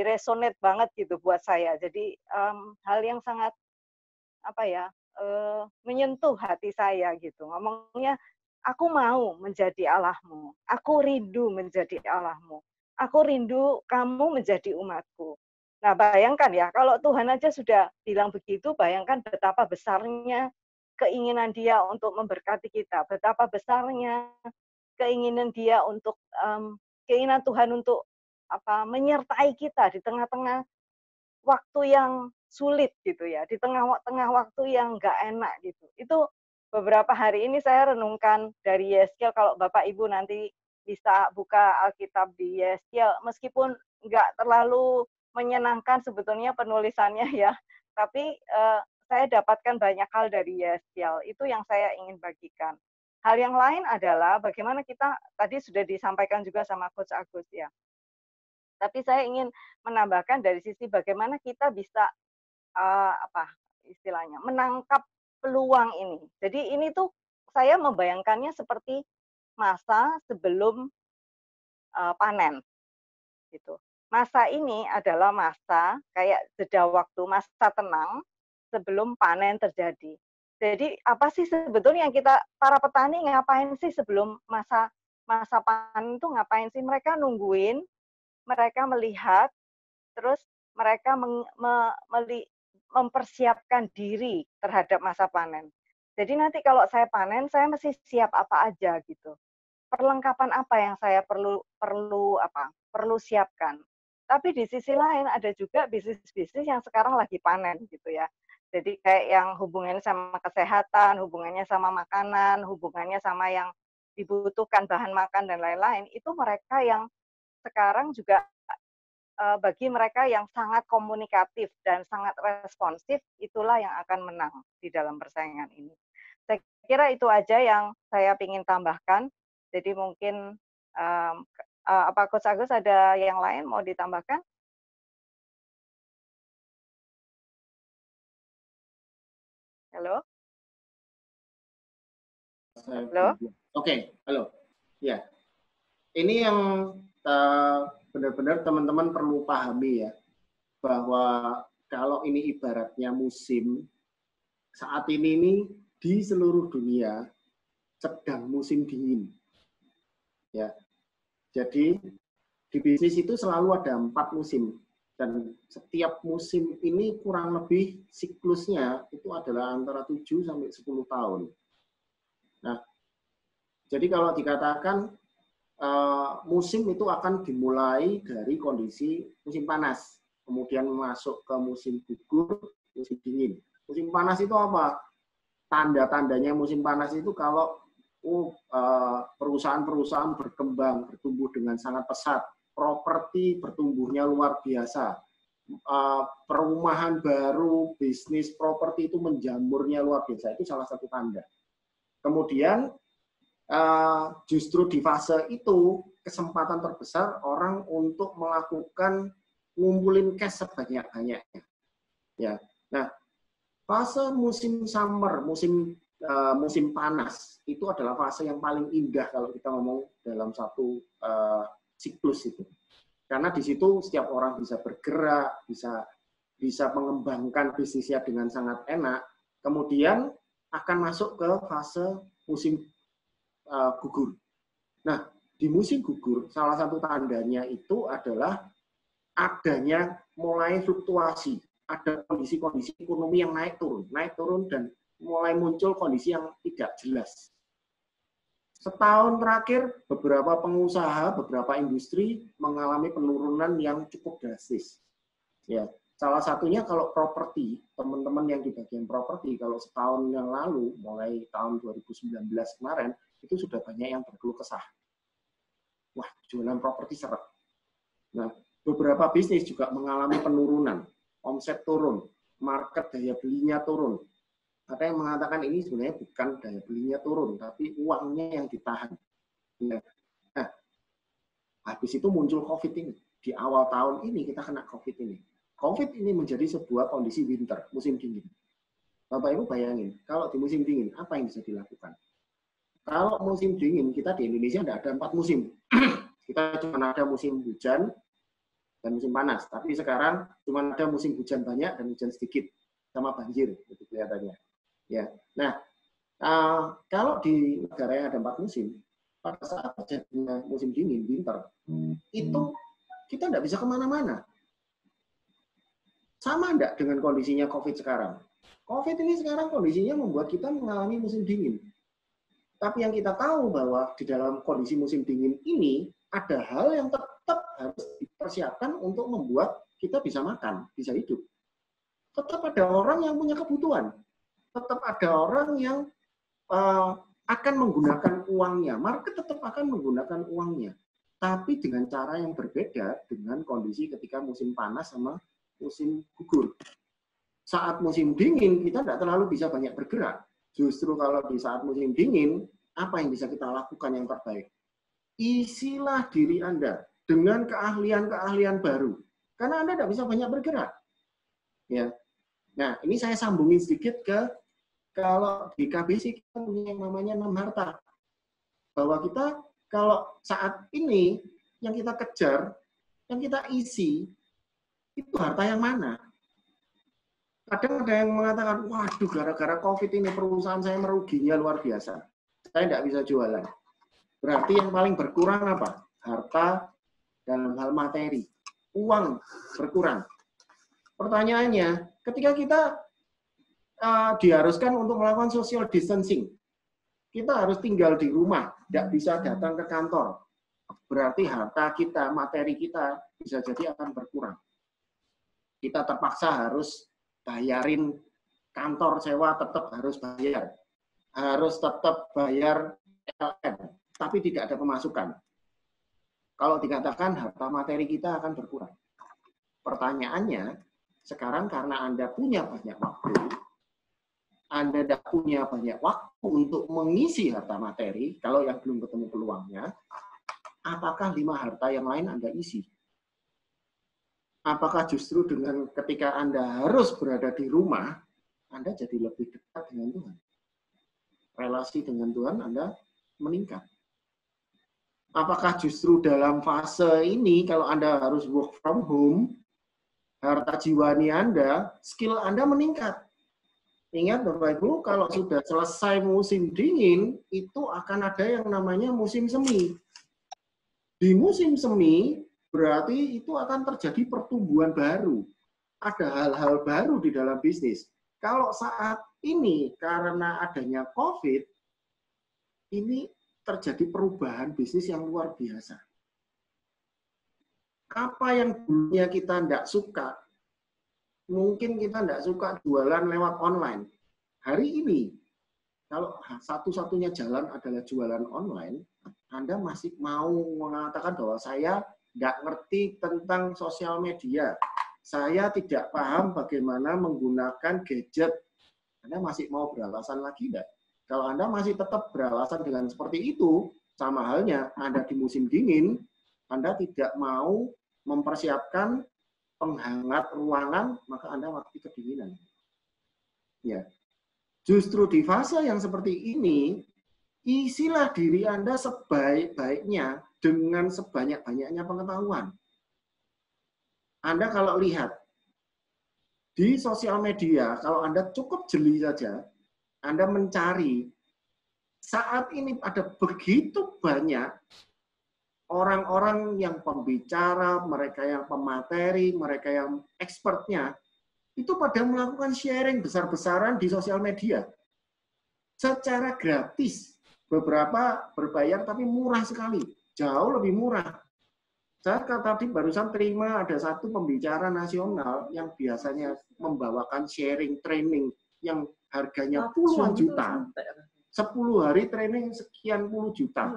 resonate banget gitu buat saya. Jadi hal yang sangat apa ya, menyentuh hati saya gitu. Ngomongnya, aku mau menjadi Allahmu, aku rindu menjadi Allahmu, aku rindu kamu menjadi umatku. Nah, bayangkan ya, kalau Tuhan aja sudah bilang begitu, bayangkan betapa besarnya keinginan Dia untuk memberkati kita, betapa besarnya keinginan Dia untuk keinginan Tuhan untuk menyertai kita di tengah-tengah waktu yang sulit gitu ya, di tengah-tengah waktu yang nggak enak gitu. Itu beberapa hari ini saya renungkan dari Yeskiel, kalau Bapak Ibu nanti bisa buka Alkitab di Yeskiel, meskipun nggak terlalu menyenangkan sebetulnya penulisannya ya, tapi saya dapatkan banyak hal dari Yeskiel, itu yang saya ingin bagikan. Hal yang lain adalah bagaimana kita, tadi sudah disampaikan juga sama Coach Agus ya, tapi saya ingin menambahkan dari sisi bagaimana kita bisa istilahnya menangkap peluang ini. Jadi ini tuh saya membayangkannya seperti masa sebelum panen gitu. Masa ini adalah masa kayak jeda waktu, masa tenang sebelum panen terjadi. Jadi apa sih sebetulnya yang kita para petani ngapain sih sebelum masa panen itu ngapain sih? Mereka nungguin, mereka melihat, terus mereka mempersiapkan diri terhadap masa panen. Jadi nanti kalau saya panen, saya mesti siap apa aja gitu. Perlengkapan apa yang saya perlu siapkan. Tapi di sisi lain ada juga bisnis-bisnis yang sekarang lagi panen gitu ya. Jadi kayak yang hubungannya sama kesehatan, hubungannya sama makanan, hubungannya sama yang dibutuhkan bahan makan dan lain-lain, itu mereka yang sekarang juga bagi mereka yang sangat komunikatif dan sangat responsif, itulah yang akan menang di dalam persaingan ini. Saya kira itu aja yang saya ingin tambahkan. Jadi mungkin apa Coach Agus ada yang lain mau ditambahkan? Halo? Halo? Oke, halo. Ya, ini yang benar-benar teman-teman perlu pahami ya, bahwa kalau ini ibaratnya musim, saat ini di seluruh dunia sedang musim dingin. Ya, jadi di bisnis itu selalu ada 4 musim, dan setiap musim ini kurang lebih siklusnya itu adalah antara 7 sampai 10 tahun. Nah, jadi kalau dikatakan musim itu akan dimulai dari kondisi musim panas, kemudian masuk ke musim gugur, musim dingin. Musim panas itu apa? Tanda-tandanya musim panas itu kalau perusahaan-perusahaan berkembang, bertumbuh dengan sangat pesat, properti bertumbuhnya luar biasa, perumahan baru, bisnis properti itu menjamurnya luar biasa, itu salah satu tanda. Kemudian justru di fase itu kesempatan terbesar orang untuk melakukan ngumpulin cash sebanyak-banyaknya. Ya, nah fase musim summer, musim panas itu adalah fase yang paling indah kalau kita ngomong dalam satu siklus itu, karena di situ setiap orang bisa bergerak, bisa mengembangkan bisnisnya dengan sangat enak. Kemudian akan masuk ke fase musim gugur. Nah, di musim gugur, salah satu tandanya itu adalah adanya mulai fluktuasi, ada kondisi-kondisi ekonomi yang naik turun, dan mulai muncul kondisi yang tidak jelas. Setahun terakhir, beberapa pengusaha, beberapa industri mengalami penurunan yang cukup drastis. Ya, salah satunya kalau properti, teman-teman yang di bagian properti, kalau setahun yang lalu, mulai tahun 2019 kemarin, itu sudah banyak yang berkeluh kesah. Wah, jualan properti seret. Nah, beberapa bisnis juga mengalami penurunan, omset turun, market daya belinya turun. Ada yang mengatakan ini sebenarnya bukan daya belinya turun, tapi uangnya yang ditahan. Nah, Habis itu muncul COVID ini. Di awal tahun ini kita kena COVID ini. COVID ini menjadi sebuah kondisi winter, musim dingin. Bapak Ibu bayangin, kalau di musim dingin, apa yang bisa dilakukan? Kalau musim dingin, kita di Indonesia tidak ada 4 musim. Kita cuma ada musim hujan dan musim panas. Tapi sekarang cuma ada musim hujan banyak dan hujan sedikit. Sama banjir, itu kelihatannya. Ya. Nah, kalau di negara yang ada 4 musim, pada saat terjadinya musim dingin, winter, itu kita tidak bisa kemana-mana. Sama enggak dengan kondisinya COVID sekarang? COVID ini sekarang kondisinya membuat kita mengalami musim dingin. Tapi yang kita tahu bahwa di dalam kondisi musim dingin ini, ada hal yang tetap harus dipersiapkan untuk membuat kita bisa makan, bisa hidup. Tetap ada orang yang punya kebutuhan. Tetap ada orang yang akan menggunakan uangnya. Market tetap akan menggunakan uangnya. Tapi dengan cara yang berbeda dengan kondisi ketika musim panas sama musim gugur. Saat musim dingin, kita tidak terlalu bisa banyak bergerak. Justru kalau di saat musim dingin, apa yang bisa kita lakukan yang terbaik? Isilah diri Anda dengan keahlian-keahlian baru. Karena Anda tidak bisa banyak bergerak. Ya. Nah, ini saya sambungin sedikit ke kalau di KBC kita punya yang namanya 6 harta. Bahwa kita kalau saat ini yang kita kejar, yang kita isi, itu harta yang mana? Kadang ada yang mengatakan, waduh gara-gara COVID ini perusahaan saya meruginya luar biasa. Saya tidak bisa jualan. Berarti yang paling berkurang apa? Harta dalam hal materi. Uang berkurang. Pertanyaannya, ketika kita diharuskan untuk melakukan social distancing, kita harus tinggal di rumah, tidak bisa datang ke kantor. Berarti harta kita, materi kita bisa jadi akan berkurang. Kita terpaksa harus bayarin kantor sewa, tetap harus bayar. Harus tetap bayar PLN, tapi tidak ada pemasukan. Kalau dikatakan harta materi kita akan berkurang. Pertanyaannya, sekarang karena Anda punya banyak waktu, Anda tidak punya banyak waktu untuk mengisi harta materi, kalau yang belum ketemu peluangnya, apakah 5 harta yang lain Anda isi? Apakah justru dengan ketika Anda harus berada di rumah, Anda jadi lebih dekat dengan Tuhan? Relasi dengan Tuhan Anda meningkat. Apakah justru dalam fase ini, kalau Anda harus work from home, harta jiwani Anda, skill Anda meningkat. Ingat Bapak Ibu, kalau sudah selesai musim dingin, itu akan ada yang namanya musim semi. Di musim semi, berarti itu akan terjadi pertumbuhan baru. Ada hal-hal baru di dalam bisnis. Kalau saat ini, karena adanya COVID, ini terjadi perubahan bisnis yang luar biasa. Apa yang dulunya kita tidak suka, mungkin kita tidak suka jualan lewat online. Hari ini, kalau satu-satunya jalan adalah jualan online, Anda masih mau mengatakan bahwa saya tidak ngerti tentang sosial media. Saya tidak paham bagaimana menggunakan gadget. Anda masih mau beralasan lagi tidak? Kalau Anda masih tetap beralasan dengan seperti itu, sama halnya Anda di musim dingin, Anda tidak mau mempersiapkan penghangat ruangan, maka Anda mati kedinginan. Ya. Justru di fase yang seperti ini, isilah diri Anda sebaik-baiknya dengan sebanyak-banyaknya pengetahuan. Anda kalau lihat di sosial media, kalau Anda cukup jeli saja, Anda mencari, saat ini ada begitu banyak orang-orang yang pembicara, mereka yang pemateri, mereka yang expertnya, itu pada melakukan sharing besar-besaran di sosial media. Secara gratis. Beberapa berbayar tapi murah sekali. Jauh lebih murah. Saya tadi barusan terima ada satu pembicara nasional yang biasanya membawakan sharing training yang harganya puluhan juta. 10 hari training sekian puluh juta.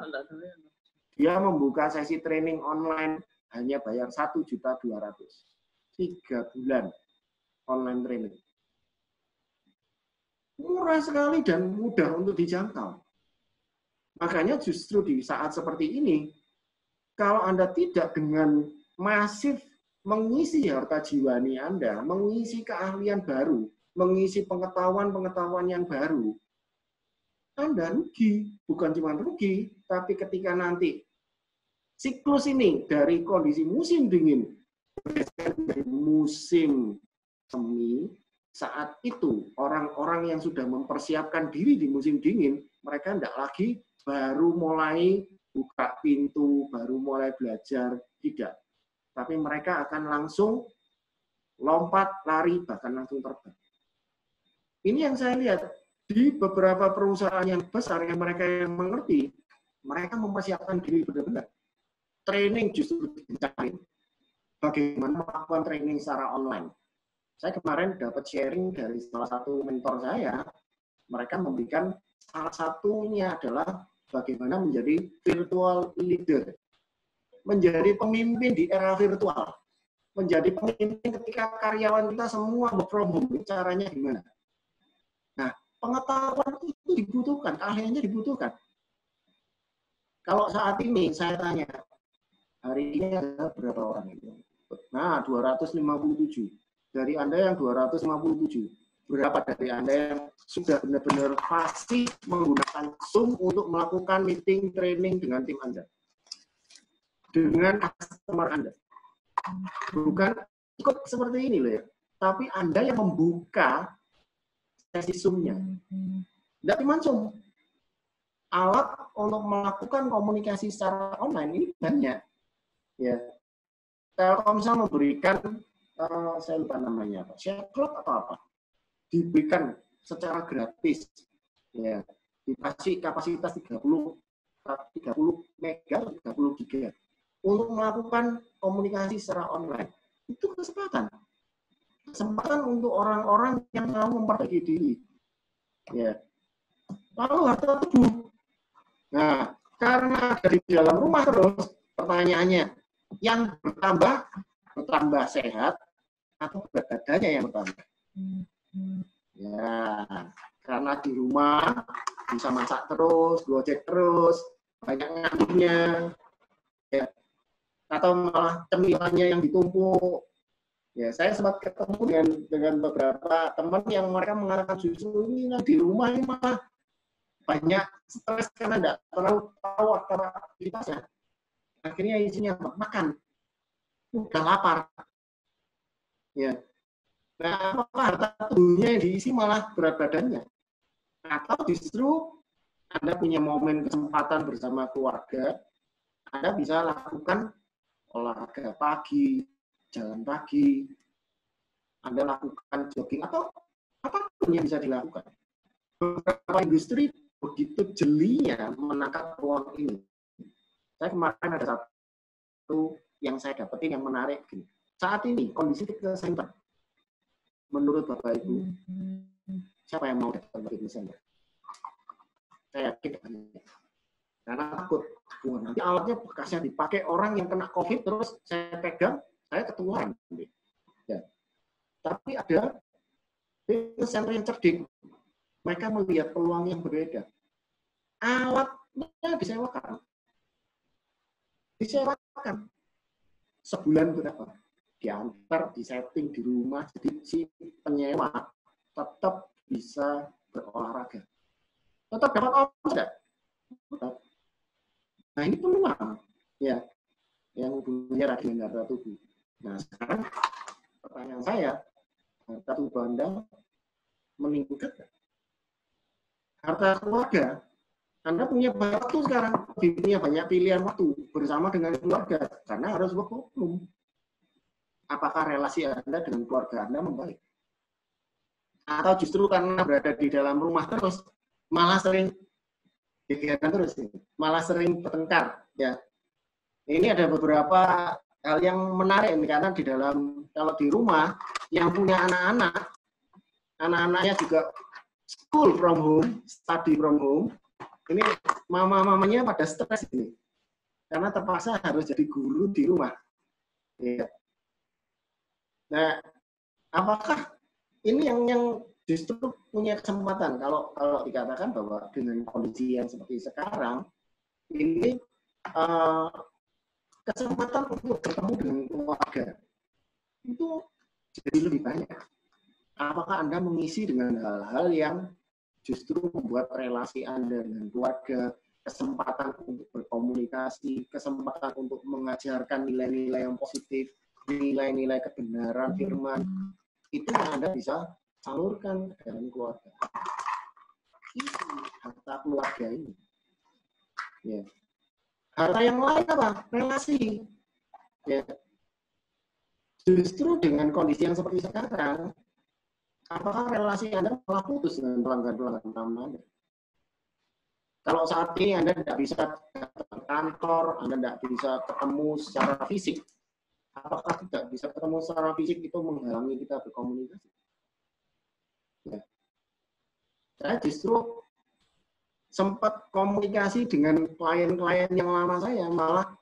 Dia membuka sesi training online hanya bayar 1.200.000. 3 bulan online training. Murah sekali dan mudah untuk dijangkau. Makanya justru di saat seperti ini, Kalau Anda tidak dengan masif mengisi harta jiwani Anda, mengisi keahlian baru, mengisi pengetahuan-pengetahuan yang baru, Anda rugi. Bukan cuma rugi, tapi ketika nanti siklus ini dari kondisi musim dingin, dari musim semi, saat itu orang-orang yang sudah mempersiapkan diri di musim dingin, mereka tidak lagi baru mulai buka pintu, baru mulai belajar, tidak. Tapi mereka akan langsung lompat, lari, bahkan langsung terbang. Ini yang saya lihat di beberapa perusahaan yang besar yang mereka yang mengerti, mereka mempersiapkan diri benar-benar. Training justru dicari. Bagaimana melakukan training secara online. Saya kemarin dapat sharing dari salah satu mentor saya, mereka memberikan salah satunya adalah bagaimana menjadi virtual leader. Menjadi pemimpin di era virtual. Menjadi pemimpin ketika karyawan kita semua work from home. Caranya gimana? Nah, pengetahuan itu dibutuhkan, keahliannya dibutuhkan. Kalau saat ini saya tanya, hari ini ada berapa orang itu? Nah, 257. Dari Anda yang 257, berapa dari Anda yang sudah benar-benar pasti menggunakan Zoom untuk melakukan meeting, training dengan tim Anda? Dengan customer Anda. Bukan ikut seperti ini loh ya, tapi Anda yang membuka sesi Zoom-nya. Tidak cuma Zoom. Alat untuk melakukan komunikasi secara online ini banyak. Ya. Telkomsel memberikan, saya lupa namanya apa, Share-Cloud atau apa, diberikan secara gratis. Ya. Dikasih kapasitas 30 mega, 30 giga. Untuk melakukan komunikasi secara online. Itu kesempatan. Kesempatan untuk orang-orang yang mau memperbaiki diri. Ya. Lalu harta tubuh. Nah, karena dari dalam rumah terus, pertanyaannya, yang bertambah sehat, atau berat badannya yang bertambah? Ya, karena di rumah bisa masak terus, gojek terus, banyak ngantuknya, ya. Atau malah cemilannya yang ditumpuk. Ya, saya sempat ketemu dengan beberapa teman yang mereka mengatakan justru ini di rumah ini malah banyak stres karena tidak terlalu tahu aktivitasnya. Akhirnya isinya makan, udah lapar. Ya. Nah, apakah harta tubuhnya yang diisi malah berat badannya? Atau justru Anda punya momen kesempatan bersama keluarga, Anda bisa lakukan olahraga pagi, jalan pagi, Anda lakukan jogging, atau apapun yang bisa dilakukan. Beberapa industri begitu jelinya menangkap peluang ini. Saya kemarin ada satu yang saya dapetin yang menarik. Saat ini, kondisi fitness center, menurut Bapak Ibu, siapa yang mau datang ke fitness center? Saya yakin banyak. Karena takut, nanti alatnya bekasnya dipakai orang yang kena COVID, terus saya pegang, saya ketularan. Ya. Tapi ada fitness center yang cerdik. Mereka melihat peluang yang berbeda. Alatnya disewakan. Disewakan. Sebulan berapa? Diantar, disetting di rumah, jadi si penyewa tetap bisa berolahraga. Tetap dapat omset. Nah, ini peluang ya yang hubungannya lagi dengan harta tubuh. Nah, sekarang pertanyaan saya, harta tubuh Anda meningkat? Harta keluarga, Anda punya banyak waktu sekarang, punya banyak pilihan waktu bersama dengan keluarga, karena harus work from home. Apakah relasi Anda dengan keluarga Anda membaik? Atau justru karena berada di dalam rumah terus, malah sering terus, malah sering bertengkar. Ya, ini ada beberapa hal yang menarik karena di dalam, kalau di rumah yang punya anak-anak, anak-anaknya juga school from home, study from home, ini mama-mamanya pada stres ini, karena terpaksa harus jadi guru di rumah. Ya. Nah, apakah ini yang justru punya kesempatan kalau dikatakan bahwa dengan kondisi yang seperti sekarang ini kesempatan untuk bertemu dengan keluarga itu jadi lebih banyak. Apakah Anda mengisi dengan hal-hal yang justru membuat relasi Anda dengan keluarga, kesempatan untuk berkomunikasi, kesempatan untuk mengajarkan nilai-nilai yang positif, nilai-nilai kebenaran firman, itu yang Anda bisa salurkan ke dalam keluarga. Ini harta keluarga ini. Ya. Harta yang lain apa? Relasi. Ya. Justru dengan kondisi yang seperti sekarang, apakah relasi Anda malah putus dengan pelanggan-pelanggan utama Anda? Kalau saat ini Anda tidak bisa datang ke kantor, Anda tidak bisa ketemu secara fisik, apakah tidak bisa ketemu secara fisik itu menghalangi kita berkomunikasi? Ya. Saya justru sempat komunikasi dengan klien-klien yang lama saya, malah,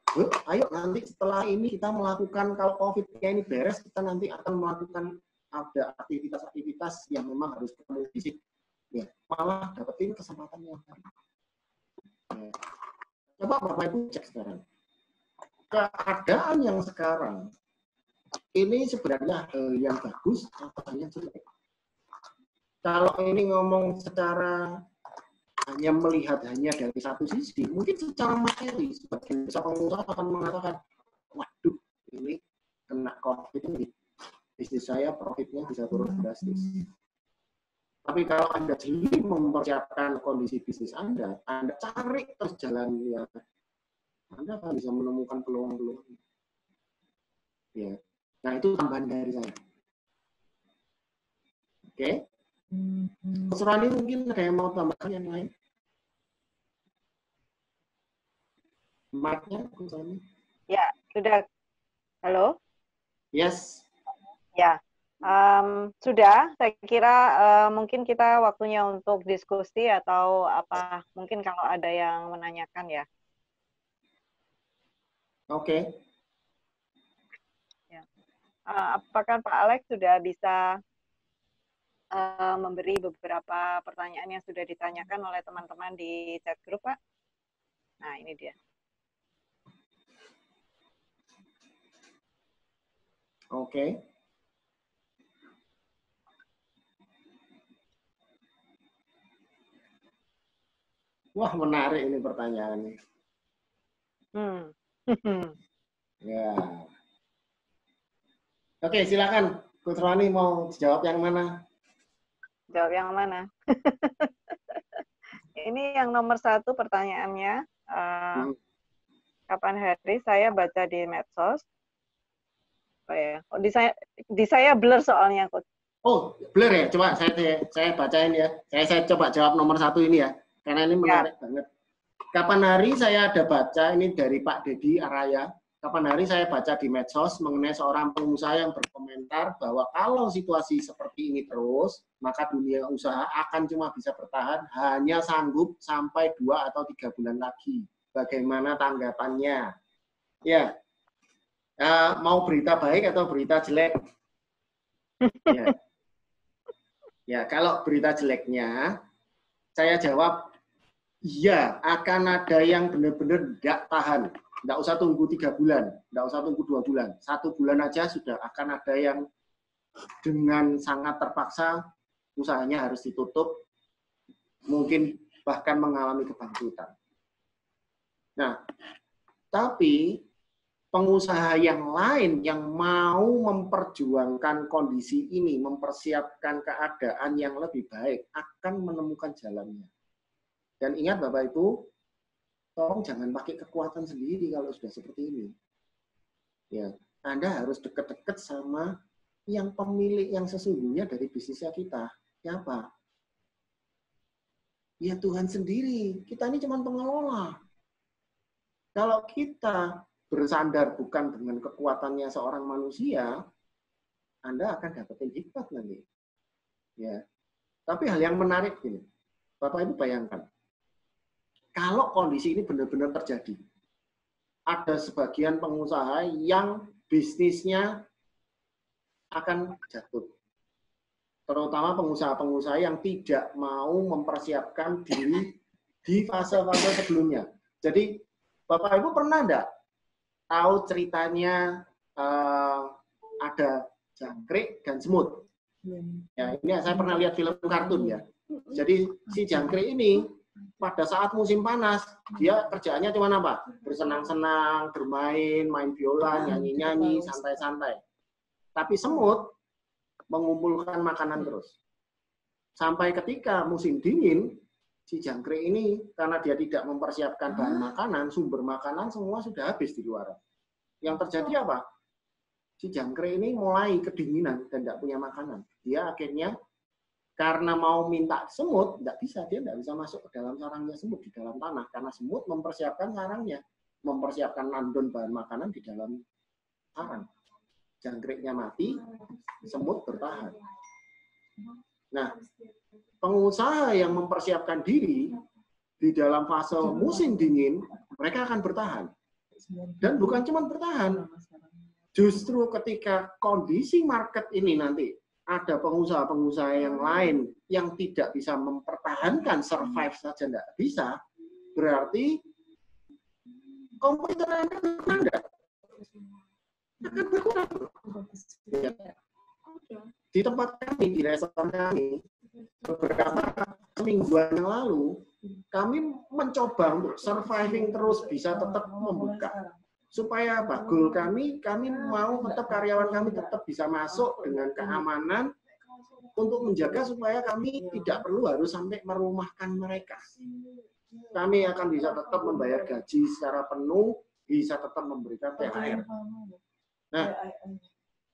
ayo nanti setelah ini kita melakukan, kalau COVID-nya ini beres, kita nanti akan melakukan ada aktivitas-aktivitas yang memang harus ketemu fisik. Ya, malah dapetin kesempatan yang baru. Ya. Coba Bapak Ibu cek sekarang. Keadaan yang sekarang, ini sebenarnya yang bagus atau yang jelek? Kalau ini ngomong secara hanya melihat hanya dari satu sisi, mungkin secara materi, sebagian besar pengusaha akan mengatakan, waduh, ini kena COVID ini, bisnis saya profitnya bisa turun drastis. Tapi kalau Anda jeli mempersiapkan kondisi bisnis Anda cari terus jalannya, Anda akan bisa menemukan peluang-peluang. Ya. Nah, itu tambahan dari saya. Oke. Mas Rani mungkin ada yang mau tambahkan yang lain? Mic-nya, Mas Rani? Ya, sudah. Halo? Yes. Ya. Sudah, saya kira mungkin kita waktunya untuk diskusi atau apa, mungkin kalau ada yang menanyakan ya. Oke. Ya. Apakah Pak Alex sudah bisa memberi beberapa pertanyaan yang sudah ditanyakan oleh teman-teman di chat group, Pak? Nah, ini dia. Oke. Wah, menarik ini pertanyaannya. Ya. Oke, silakan. Coach Rani mau jawab yang mana? Jawab yang mana? Ini yang nomor 1 pertanyaannya. Kapan hari saya baca di medsos? Oh ya, di saya blur soalnya, Coach. Oh, blur ya? Coba saya bacain ya. Saya coba jawab nomor 1 ini ya. Karena ini menarik banget. Kapan hari saya ada baca, ini dari Pak Dedi Araya. Kapan hari saya baca di medsos mengenai seorang pengusaha yang berkomentar bahwa kalau situasi seperti ini terus, maka dunia usaha akan cuma bisa bertahan hanya sanggup sampai 2 atau 3 bulan lagi. Bagaimana tanggapannya? Ya, mau berita baik atau berita jelek? Ya. Ya, kalau berita jeleknya, saya jawab, iya, akan ada yang benar-benar tidak tahan. Tidak usah tunggu 3 bulan, tidak usah tunggu 2 bulan. 1 bulan aja sudah akan ada yang dengan sangat terpaksa usahanya harus ditutup, mungkin bahkan mengalami kebangkrutan. Nah, tapi pengusaha yang lain yang mau memperjuangkan kondisi ini, mempersiapkan keadaan yang lebih baik, akan menemukan jalannya. Dan ingat Bapak Ibu, tolong jangan pakai kekuatan sendiri kalau sudah seperti ini. Ya, Anda harus dekat-dekat sama yang pemilik yang sesungguhnya dari bisnisnya kita. Siapa? Ya Tuhan sendiri. Kita ini cuma pengelola. Kalau kita bersandar bukan dengan kekuatannya seorang manusia, Anda akan dapetin hikmat nanti. Ya. Tapi hal yang menarik ini, Bapak Ibu bayangkan, kalau kondisi ini benar-benar terjadi, ada sebagian pengusaha yang bisnisnya akan jatuh. Terutama pengusaha-pengusaha yang tidak mau mempersiapkan diri di fase-fase sebelumnya. Jadi, Bapak Ibu pernah enggak tahu ceritanya ada jangkrik dan semut. Ya, ini saya pernah lihat film kartun ya. Jadi si jangkrik ini pada saat musim panas dia kerjaannya cuma apa? Bersenang-senang, bermain, main biola, nyanyi-nyanyi, santai-santai. Tapi semut mengumpulkan makanan terus. Sampai ketika musim dingin, si jangkrik ini karena dia tidak mempersiapkan bahan makanan, sumber makanan semua sudah habis di luar. Yang terjadi apa? Si jangkrik ini mulai kedinginan dan tidak punya makanan. Dia akhirnya karena mau minta semut, tidak bisa. Dia tidak bisa masuk ke dalam sarangnya semut di dalam tanah. Karena semut mempersiapkan sarangnya. Mempersiapkan nandon bahan makanan di dalam sarang. Jangkriknya mati, semut bertahan. Nah, pengusaha yang mempersiapkan diri di dalam fase musim dingin, mereka akan bertahan. Dan bukan cuma bertahan. Justru ketika kondisi market ini nanti ada pengusaha-pengusaha yang lain yang tidak bisa mempertahankan, survive saja tidak bisa, berarti kompetitor Anda akan berkurang. Ya. Di tempat kami, di restoran kami, beberapa mingguan yang lalu, kami mencoba untuk surviving terus bisa tetap membuka. Supaya apa? Goal kami mau tetap karyawan kami tetap bisa masuk dengan keamanan untuk menjaga supaya kami tidak perlu harus sampai merumahkan mereka. Kami akan bisa tetap membayar gaji secara penuh, bisa tetap memberikan THR. Nah,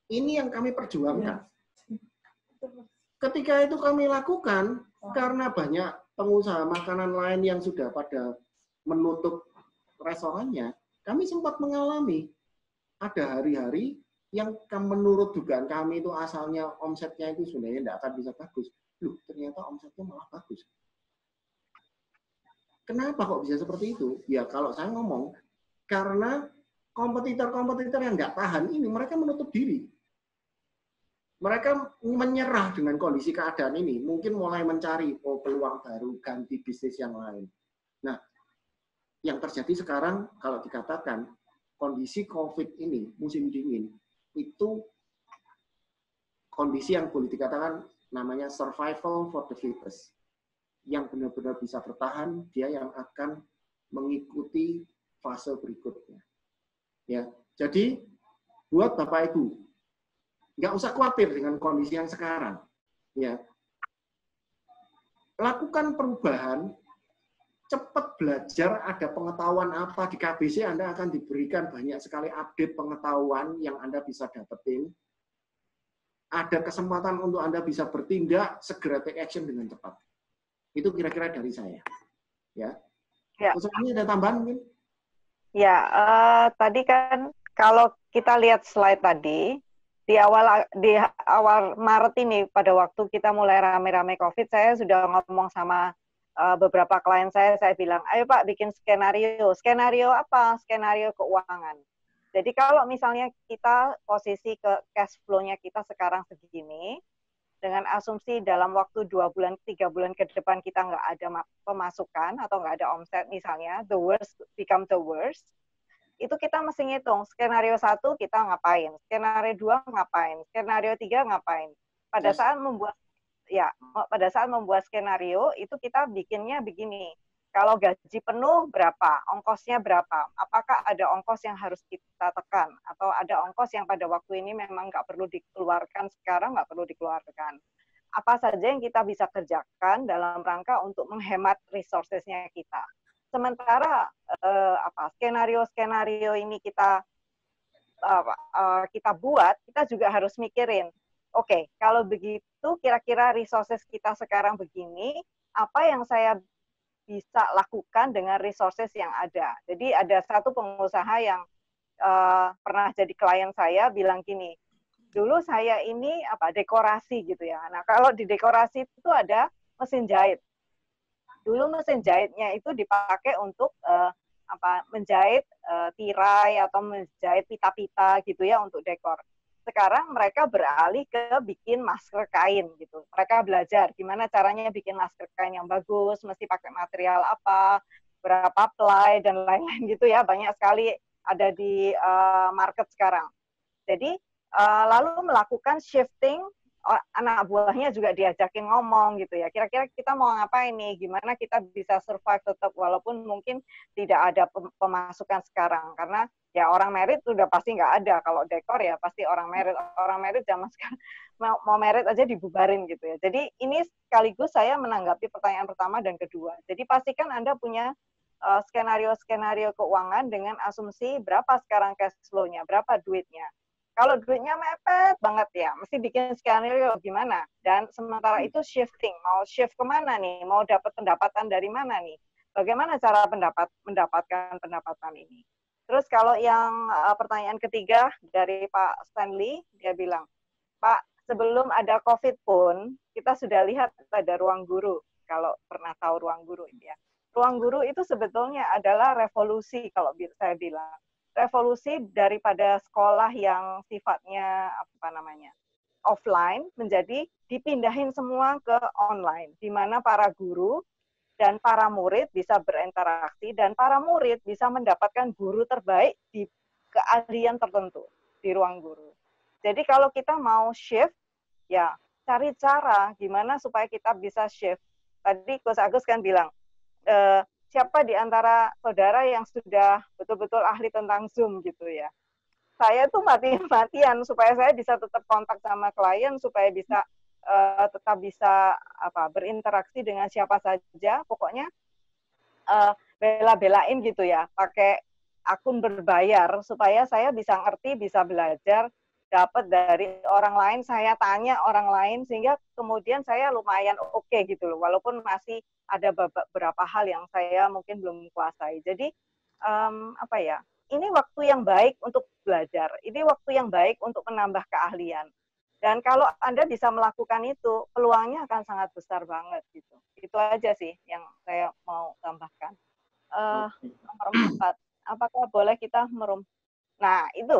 ini yang kami perjuangkan. Ketika itu kami lakukan, karena banyak pengusaha makanan lain yang sudah pada menutup restorannya, kami sempat mengalami ada hari-hari yang menurut dugaan kami itu asalnya omsetnya itu sebenarnya tidak akan bisa bagus. Loh, ternyata omsetnya malah bagus. Kenapa kok bisa seperti itu? Ya kalau saya ngomong, karena kompetitor-kompetitor yang nggak tahan ini, mereka menutup diri. Mereka menyerah dengan kondisi keadaan ini. Mungkin mulai mencari peluang baru, ganti bisnis yang lain. Nah, yang terjadi sekarang kalau dikatakan kondisi COVID ini musim dingin itu kondisi yang boleh dikatakan namanya survival for the fittest. Yang benar-benar bisa bertahan, dia yang akan mengikuti fase berikutnya. Ya, jadi buat Bapak Ibu nggak usah khawatir dengan kondisi yang sekarang. Ya, lakukan perubahan. Cepat belajar, ada pengetahuan apa di KBC, Anda akan diberikan banyak sekali update pengetahuan yang Anda bisa dapetin. Ada kesempatan untuk Anda bisa bertindak, segera take action dengan cepat. Itu kira-kira dari saya. Ya. Ini ada tambahan mungkin? Ya, tadi kan kalau kita lihat slide tadi, di awal Maret ini, pada waktu kita mulai rame-rame COVID, saya sudah ngomong sama beberapa klien saya bilang, ayo Pak bikin skenario. Skenario apa? Skenario keuangan. Jadi kalau misalnya kita posisi ke cash flow-nya kita sekarang segini, dengan asumsi dalam waktu 2 bulan, 3 bulan ke depan kita nggak ada pemasukan atau nggak ada omset misalnya, the worst become the worst, itu kita mesti ngitung, skenario 1 kita ngapain, skenario 2 ngapain, skenario 3 ngapain. Pada saat membuat skenario itu kita bikinnya begini. Kalau gaji penuh berapa? Ongkosnya berapa? Apakah ada ongkos yang harus kita tekan? Atau ada ongkos yang pada waktu ini memang nggak perlu dikeluarkan, sekarang nggak perlu dikeluarkan? Apa saja yang kita bisa kerjakan dalam rangka untuk menghemat resources-nya kita? Sementara skenario-skenario ini kita buat, kita juga harus mikirin, oke, kalau begitu kira-kira resources kita sekarang begini, apa yang saya bisa lakukan dengan resources yang ada. Jadi ada satu pengusaha yang pernah jadi klien saya bilang gini, dulu saya ini dekorasi gitu ya. Nah kalau di dekorasi itu ada mesin jahit. Dulu mesin jahitnya itu dipakai untuk menjahit tirai atau menjahit pita-pita gitu ya untuk dekor. Sekarang mereka beralih ke bikin masker kain gitu. Mereka belajar gimana caranya bikin masker kain yang bagus, mesti pakai material apa, berapa ply dan lain-lain gitu ya. Banyak sekali ada di market sekarang. Jadi lalu melakukan shifting, anak buahnya juga diajakin ngomong gitu ya. Kira-kira kita mau ngapain nih? Gimana kita bisa survive tetap walaupun mungkin tidak ada pemasukan sekarang, karena ya orang merit sudah pasti nggak ada. Kalau dekor ya pasti orang merit zaman sekarang mau merit aja dibubarin gitu ya. Jadi ini sekaligus saya menanggapi pertanyaan pertama dan kedua. Jadi pastikan Anda punya skenario-skenario keuangan dengan asumsi berapa sekarang cash flow-nya, berapa duitnya. Kalau duitnya mepet banget ya, mesti bikin skenario gimana. Dan sementara itu shifting, mau shift kemana nih, mau dapat pendapatan dari mana nih, bagaimana cara mendapatkan pendapatan ini. Terus kalau yang pertanyaan ketiga dari Pak Stanley, dia bilang, Pak, sebelum ada COVID pun, kita sudah lihat ada ruang guru, kalau pernah tahu ruang guru ya. Ruang guru itu sebetulnya adalah revolusi, kalau saya bilang. Revolusi daripada sekolah yang sifatnya offline menjadi dipindahin semua ke online, di mana para guru dan para murid bisa berinteraksi dan para murid bisa mendapatkan guru terbaik di keahlian tertentu di ruang guru. Jadi kalau kita mau shift, ya cari cara gimana supaya kita bisa shift. Tadi Coach Agus kan bilang, siapa di antara saudara yang sudah betul-betul ahli tentang Zoom gitu ya. Saya tuh mati-matian supaya saya bisa tetap kontak sama klien, supaya bisa tetap bisa berinteraksi dengan siapa saja, pokoknya bela-belain gitu ya, pakai akun berbayar supaya saya bisa ngerti, bisa belajar, dapat dari orang lain, saya tanya orang lain, sehingga kemudian saya lumayan oke gitu loh, walaupun masih ada beberapa hal yang saya mungkin belum kuasai. Jadi ini waktu yang baik untuk belajar, ini waktu yang baik untuk menambah keahlian. Dan kalau Anda bisa melakukan itu, peluangnya akan sangat besar banget gitu. Itu aja sih yang saya mau tambahkan. Nomor 4, apakah boleh kita Nah, itu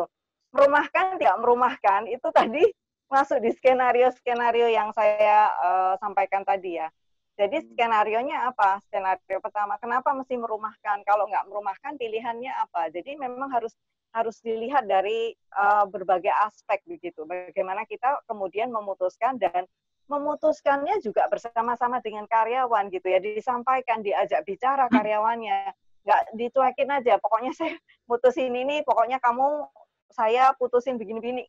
merumahkan, tidak merumahkan, itu tadi masuk di skenario-skenario yang saya sampaikan tadi ya. Jadi skenarionya apa? Skenario pertama, kenapa mesti merumahkan? Kalau nggak merumahkan, pilihannya apa? Jadi memang harus dilihat dari berbagai aspek begitu. Bagaimana kita kemudian memutuskan, dan memutuskannya juga bersama-sama dengan karyawan gitu ya. Disampaikan, diajak bicara karyawannya. Nggak dicuekin aja, pokoknya saya putusin ini, pokoknya saya putusin begini-begini.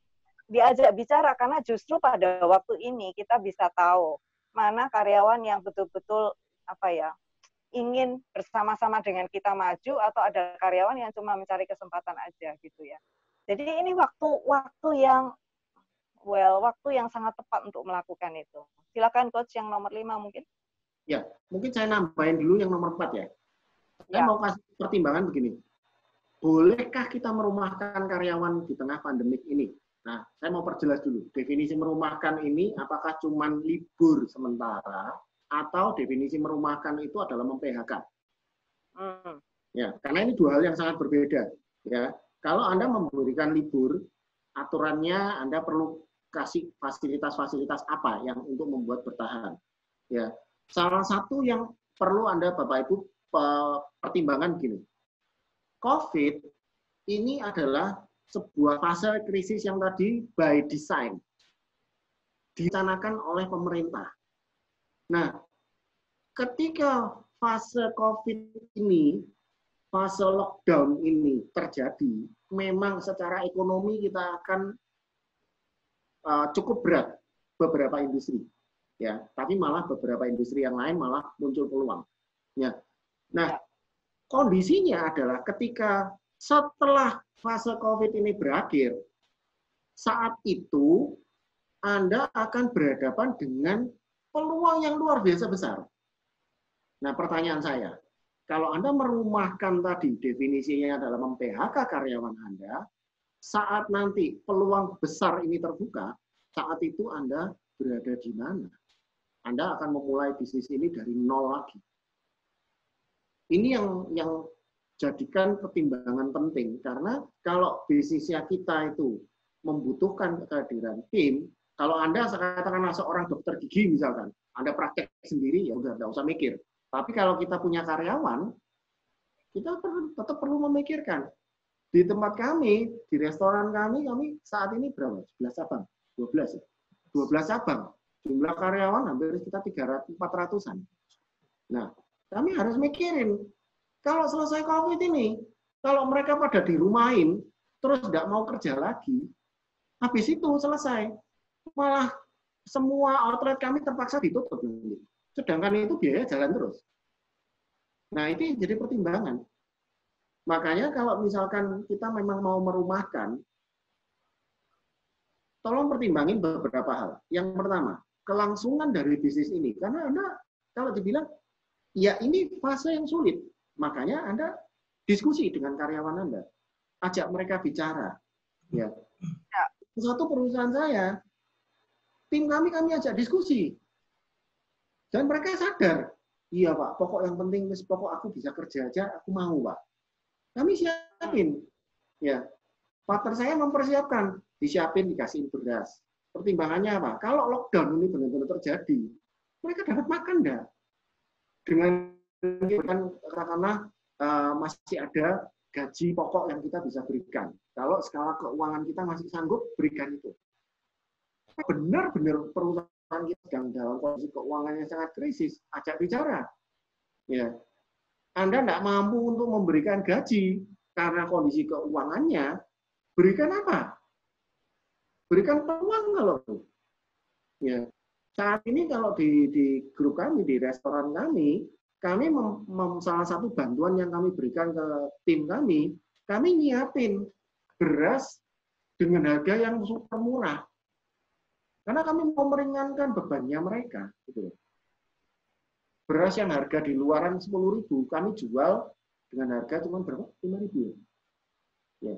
Diajak bicara, karena justru pada waktu ini kita bisa tahu mana karyawan yang betul-betul ingin bersama-sama dengan kita maju, atau ada karyawan yang cuma mencari kesempatan aja gitu ya. Jadi ini waktu yang sangat tepat untuk melakukan itu. Silakan Coach yang nomor 5 mungkin. Ya, mungkin saya nambahin dulu yang nomor 4 ya. Saya mau kasih pertimbangan begini. Bolehkah kita merumahkan karyawan di tengah pandemik ini? Nah, saya mau perjelas dulu. Definisi merumahkan ini apakah cuma libur sementara, atau definisi merumahkan itu adalah mem-PHK? Ya, karena ini dua hal yang sangat berbeda. Ya, kalau Anda memberikan libur, aturannya Anda perlu kasih fasilitas-fasilitas apa yang untuk membuat bertahan. Ya, salah satu yang perlu Anda Bapak Ibu pertimbangan gini. COVID ini adalah sebuah fase krisis yang tadi by design direncanakan oleh pemerintah. Nah, ketika fase COVID ini, fase lockdown ini terjadi, memang secara ekonomi kita akan cukup berat beberapa industri, ya. Tapi malah beberapa industri yang lain malah muncul peluang. Ya. Nah, kondisinya adalah ketika setelah fase COVID ini berakhir, saat itu Anda akan berhadapan dengan peluang yang luar biasa besar. Nah, pertanyaan saya, kalau Anda merumahkan tadi, definisinya adalah mem-PHK karyawan Anda, saat nanti peluang besar ini terbuka, saat itu Anda berada di mana? Anda akan memulai bisnis ini dari nol lagi. Ini yang jadikan pertimbangan penting, karena kalau bisnisnya kita itu membutuhkan kehadiran tim, kalau Anda katakanlah seorang dokter gigi misalkan, Anda praktek sendiri, ya udah nggak usah mikir. Tapi kalau kita punya karyawan, kita tetap perlu memikirkan Di tempat kami, di restoran kami saat ini berapa? 11 cabang? 12 ya? 12 cabang. Jumlah karyawan hampir sekitar 400-an. Nah, kami harus mikirin, kalau selesai COVID ini, kalau mereka pada dirumahin, terus tidak mau kerja lagi, habis itu selesai. Malah semua outlet kami terpaksa ditutup. Sedangkan itu biaya jalan terus. Nah, itu jadi pertimbangan. Makanya kalau misalkan kita memang mau merumahkan, tolong pertimbangin beberapa hal. Yang pertama, kelangsungan dari bisnis ini. Karena Anda kalau dibilang, ya ini fase yang sulit. Makanya Anda diskusi dengan karyawan Anda. Ajak mereka bicara. Ya. Satu perusahaan saya, tim kami ajak diskusi. Dan mereka sadar, iya Pak, pokok yang penting, pokok aku bisa kerja aja, aku mau Pak. Kami siapin, ya. Partner saya mempersiapkan, disiapin, dikasih beras. Pertimbangannya apa? Kalau lockdown ini benar-benar terjadi, mereka dapat makan enggak? Dengan karena masih ada gaji pokok yang kita bisa berikan. Kalau skala keuangan kita masih sanggup, berikan itu. Benar-benar perusahaan kita sedang dalam kondisi keuangan yang sangat krisis, ajak bicara. Ya. Anda tidak mampu untuk memberikan gaji karena kondisi keuangannya, berikan apa? Berikan peluang kalau ya. Saat ini kalau di grup kami, di restoran kami salah satu bantuan yang kami berikan ke tim kami nyiapin beras dengan harga yang super murah. Karena kami mau meringankan bebannya mereka. Gitu. Beras yang harga di luaran 10.000 kami jual dengan harga cuma berapa? 5.000. Ya.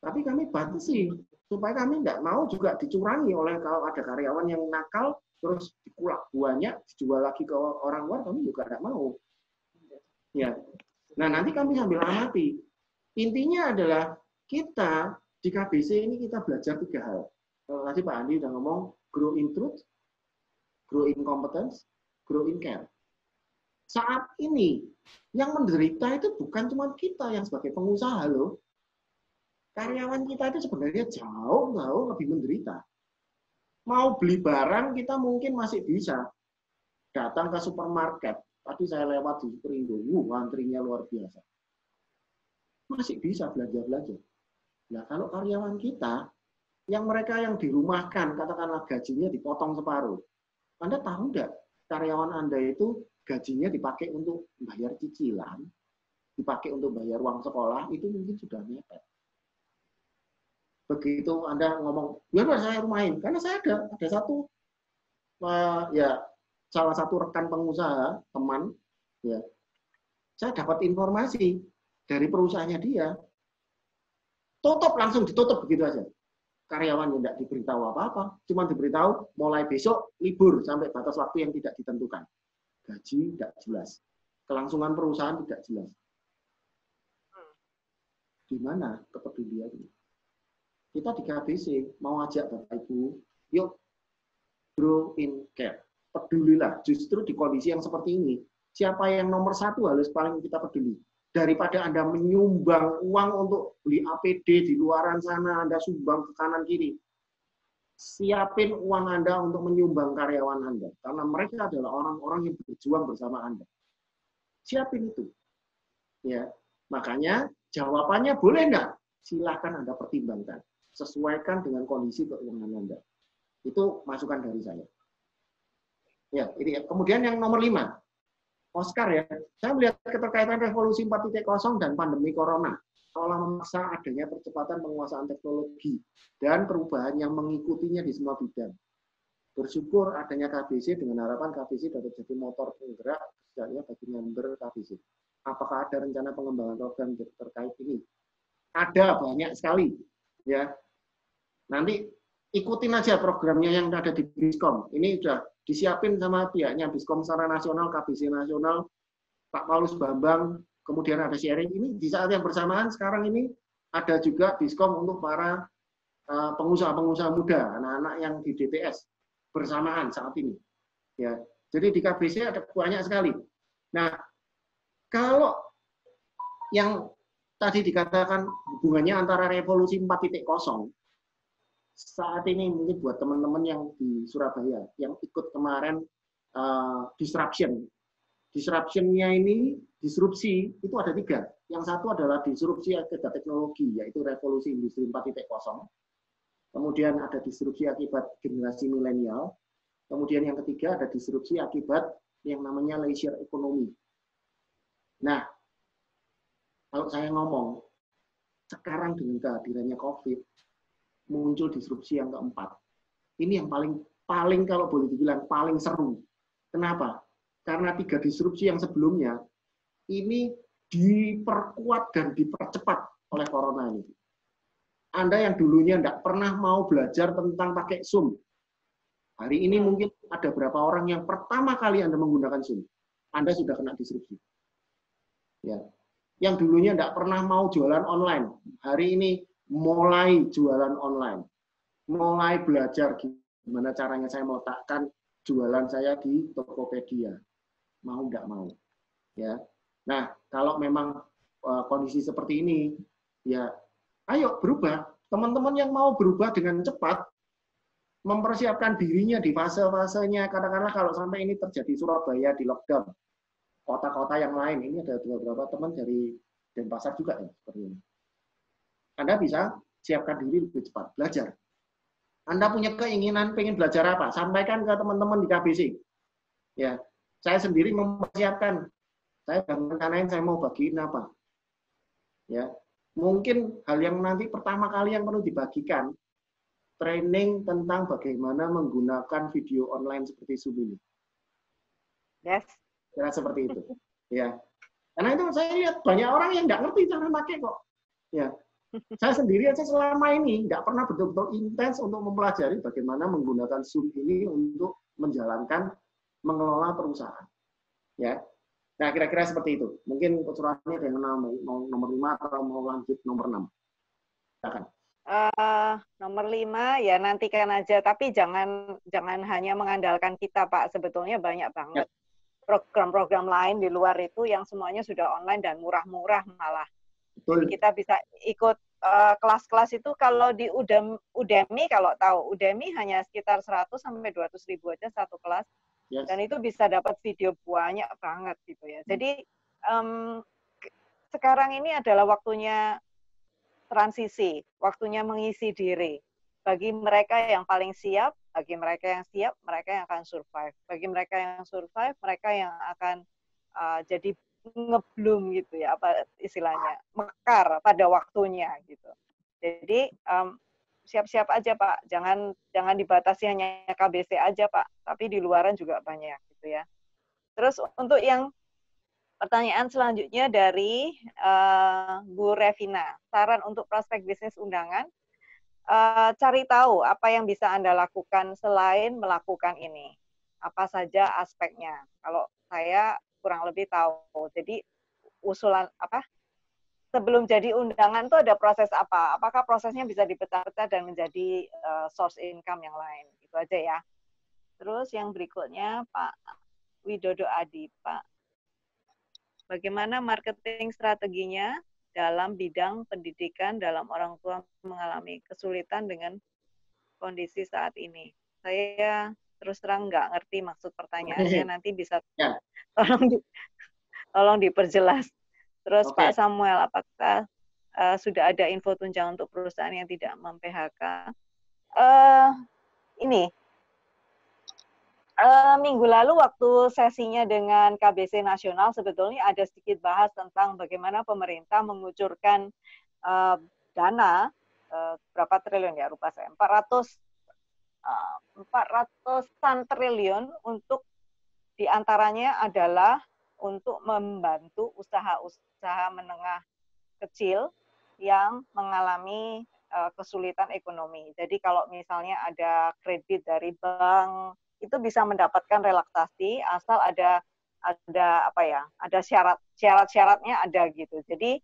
Tapi kami batasi supaya kami tidak mau juga dicurangi oleh kalau ada karyawan yang nakal terus dikulak banyak dijual lagi ke orang luar, kami juga tidak mau. Ya. Nah, nanti kami sambil amati. Intinya adalah kita di KBC ini kita belajar 3 hal. Kalau tadi Pak Andi sudah ngomong grow in truth, grow in competence, grow in care. Saat ini, yang menderita itu bukan cuma kita yang sebagai pengusaha loh. Karyawan kita itu sebenarnya jauh lebih menderita. Mau beli barang kita mungkin masih bisa. Datang ke supermarket. Tadi saya lewat di Superindo. Antrinya luar biasa. Masih bisa belajar-belajar. Nah, kalau karyawan kita, yang mereka yang dirumahkan, katakanlah gajinya dipotong separuh. Anda tahu nggak, karyawan Anda itu gajinya dipakai untuk bayar cicilan, dipakai untuk bayar uang sekolah, itu mungkin sudah mepet. Begitu Anda ngomong, biar saya rumahin, karena saya ada satu, ya salah satu rekan pengusaha, teman, ya, saya dapat informasi dari perusahaannya dia, langsung ditutup begitu aja. Karyawan yang tidak diberitahu apa-apa, cuma diberitahu mulai besok libur sampai batas waktu yang tidak ditentukan. Gaji tidak jelas, kelangsungan perusahaan tidak jelas. Di mana kepeduliannya? Kita di KBC mau ajak Bapak Ibu, yuk grow in care. Pedulilah, justru di kondisi yang seperti ini. Siapa yang nomor 1 harus paling kita peduli. Daripada Anda menyumbang uang untuk beli APD di luaran sana, Anda sumbang ke kanan kiri. Siapin uang Anda untuk menyumbang karyawan Anda. Karena mereka adalah orang-orang yang berjuang bersama Anda. Siapin itu. Ya, makanya jawabannya boleh enggak? Silakan Anda pertimbangkan. Sesuaikan dengan kondisi keuangan Anda. Itu masukan dari saya. Ya, ini kemudian yang nomor 5. Oscar ya. Saya melihat keterkaitan revolusi 4.0 dan pandemi corona seolah memaksa adanya percepatan penguasaan teknologi dan perubahan yang mengikutinya di semua bidang. Bersyukur adanya KBC dengan harapan KBC dapat jadi motor penggerak setidaknya bagi member KBC. Apakah ada rencana pengembangan program terkait ini? Ada, banyak sekali. Ya, nanti ikutin aja programnya yang ada di Biskom. Ini sudah disiapin sama pihaknya Biskom secara nasional, KBC nasional, Pak Paulus Bambang, kemudian ada sharing. Ini di saat yang bersamaan sekarang ini ada juga Biskom untuk para pengusaha-pengusaha muda, anak-anak yang di DTS bersamaan saat ini. Ya, jadi di KBC ada banyak sekali. Nah, kalau yang tadi dikatakan hubungannya antara revolusi 4.0 saat ini mungkin buat teman-teman yang di Surabaya yang ikut kemarin disruption. Disruption-nya ini, disrupsi, itu ada 3. Yang satu adalah disrupsi akibat teknologi, yaitu revolusi industri 4.0. Kemudian ada disrupsi akibat generasi milenial. Kemudian yang ketiga ada disrupsi akibat yang namanya leisure economy. Nah, kalau saya ngomong, sekarang dengan kehadirannya COVID, muncul disrupsi yang keempat. Ini yang paling kalau boleh dibilang paling seru. Kenapa? Karena 3 disrupsi yang sebelumnya ini diperkuat dan dipercepat oleh corona ini. Anda yang dulunya tidak pernah mau belajar tentang pakai Zoom, hari ini mungkin ada berapa orang yang pertama kali Anda menggunakan Zoom, Anda sudah kena disrupsi. Ya. Yang dulunya tidak pernah mau jualan online, hari ini mulai jualan online, mulai belajar gimana caranya saya meletakkan jualan saya di Tokopedia. Mau nggak mau, ya. Nah, kalau memang kondisi seperti ini, ya, ayo berubah. Teman-teman yang mau berubah dengan cepat, mempersiapkan dirinya di fase-fasenya. Katakanlah kalau sampai ini terjadi Surabaya di lockdown, kota-kota yang lain, ini ada beberapa teman dari Denpasar juga ya, seperti ini. Anda bisa siapkan diri lebih cepat, belajar. Anda punya keinginan pengen belajar apa? Sampaikan ke teman-teman di KBC. Ya. Saya sendiri mempersiapkan, saya dengan rencanain saya mau bagiin apa. Ya, mungkin hal yang nanti pertama kali yang perlu dibagikan, training tentang bagaimana menggunakan video online seperti Zoom ini. Yes. Kira seperti itu. Ya, karena itu saya lihat banyak orang yang nggak ngerti cara pakai kok. Ya, saya sendiri aja selama ini nggak pernah betul-betul intens untuk mempelajari bagaimana menggunakan Zoom ini untuk mengelola perusahaan. Ya. Nah, kira-kira seperti itu. Mungkin kecurangannya ada yang mau nomor 5 atau mau lanjut nomor 6. Silakan. Nomor 5 ya nantikan aja, tapi jangan hanya mengandalkan kita, Pak. Sebetulnya banyak banget program-program lain di luar itu yang semuanya sudah online dan murah-murah malah. Betul. Jadi kita bisa ikut kelas-kelas itu kalau di Udemy, kalau tahu Udemy hanya sekitar 100 sampai 200 ribu aja satu kelas. Yes. Dan itu bisa dapat video banyak banget gitu ya. Jadi sekarang ini adalah waktunya transisi, waktunya mengisi diri. Bagi mereka yang paling siap, bagi mereka yang siap, mereka yang akan survive. Bagi mereka yang survive, mereka yang akan jadi ngebloom gitu ya, apa istilahnya, mekar pada waktunya gitu. Jadi siap-siap aja Pak, jangan dibatasi hanya KBC aja Pak, tapi di luaran juga banyak gitu ya. Terus untuk yang pertanyaan selanjutnya dari Bu Revina, saran untuk prospek bisnis undangan, cari tahu apa yang bisa Anda lakukan selain melakukan ini, apa saja aspeknya. Kalau saya kurang lebih tahu, jadi usulan apa? Sebelum jadi undangan itu ada proses apa? Apakah prosesnya bisa dipecah-pecah dan menjadi source income yang lain? Itu aja ya. Terus yang berikutnya Pak Widodo Adi, Pak. Bagaimana marketing strateginya dalam bidang pendidikan dalam orang tua mengalami kesulitan dengan kondisi saat ini? Saya terus terang nggak ngerti maksud pertanyaannya, nanti bisa tolong diperjelas. Terus Pak Samuel, apakah sudah ada info tunjangan untuk perusahaan yang tidak mem-PHK? Minggu lalu waktu sesinya dengan KBC Nasional sebetulnya ada sedikit bahas tentang bagaimana pemerintah mengucurkan dana berapa triliun ya, lupa saya, 400-an triliun untuk diantaranya adalah untuk membantu usaha-usaha menengah kecil yang mengalami kesulitan ekonomi. Jadi kalau misalnya ada kredit dari bank, itu bisa mendapatkan relaksasi asal ada syarat-syaratnya ada gitu. Jadi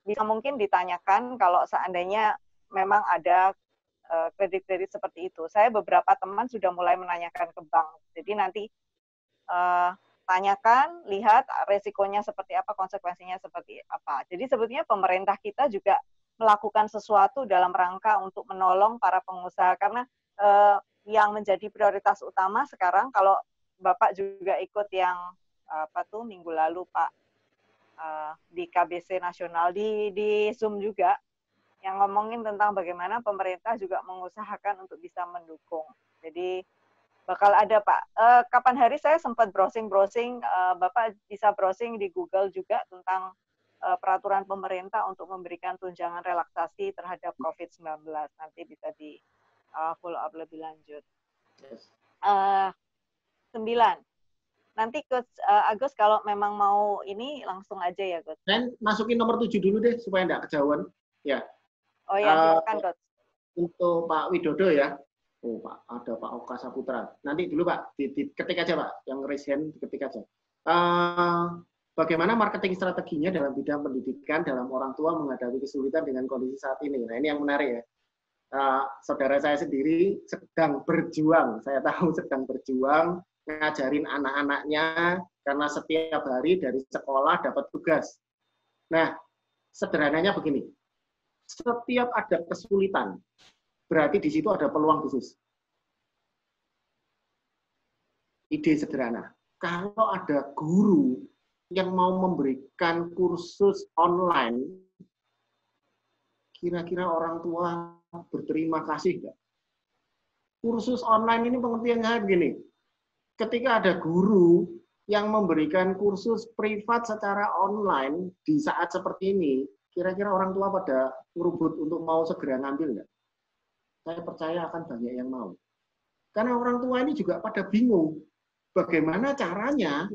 bisa mungkin ditanyakan kalau seandainya memang ada kredit-kredit seperti itu. Saya beberapa teman sudah mulai menanyakan ke bank. Jadi nanti tanyakan, lihat resikonya seperti apa, konsekuensinya seperti apa. Jadi sebetulnya pemerintah kita juga melakukan sesuatu dalam rangka untuk menolong para pengusaha, karena yang menjadi prioritas utama sekarang, kalau Bapak juga ikut yang minggu lalu Pak di KBC Nasional, di Zoom juga, yang ngomongin tentang bagaimana pemerintah juga mengusahakan untuk bisa mendukung. Jadi bakal ada Pak. Kapan hari saya sempat browsing-browsing, Bapak bisa browsing di Google juga tentang peraturan pemerintah untuk memberikan tunjangan relaksasi terhadap COVID-19. Nanti bisa di follow up lebih lanjut. 9. Nanti Coach Agus kalau memang mau ini langsung aja ya Coach. Dan masukin nomor 7 dulu deh supaya enggak kejauhan. Ya. Oh ya, silakan Coach. Untuk Pak Widodo ya. Oh Pak, ada Pak Oka Saputra. Nanti dulu Pak, diketik aja Pak. Yang raise hand diketik aja. Bagaimana marketing strateginya dalam bidang pendidikan dalam orang tua menghadapi kesulitan dengan kondisi saat ini? Nah ini yang menarik ya. Saudara saya sendiri sedang berjuang. Saya tahu sedang berjuang ngajarin anak-anaknya karena setiap hari dari sekolah dapat tugas. Nah, sederhananya begini. Setiap ada kesulitan, berarti di situ ada peluang bisnis. Ide sederhana. Kalau ada guru yang mau memberikan kursus online, kira-kira orang tua berterima kasih nggak? Kursus online ini pengertiannya begini. Ketika ada guru yang memberikan kursus privat secara online di saat seperti ini, kira-kira orang tua pada ngerubut untuk mau segera ngambil nggak? Saya percaya akan banyak yang mau. Karena orang tua ini juga pada bingung. Bagaimana caranya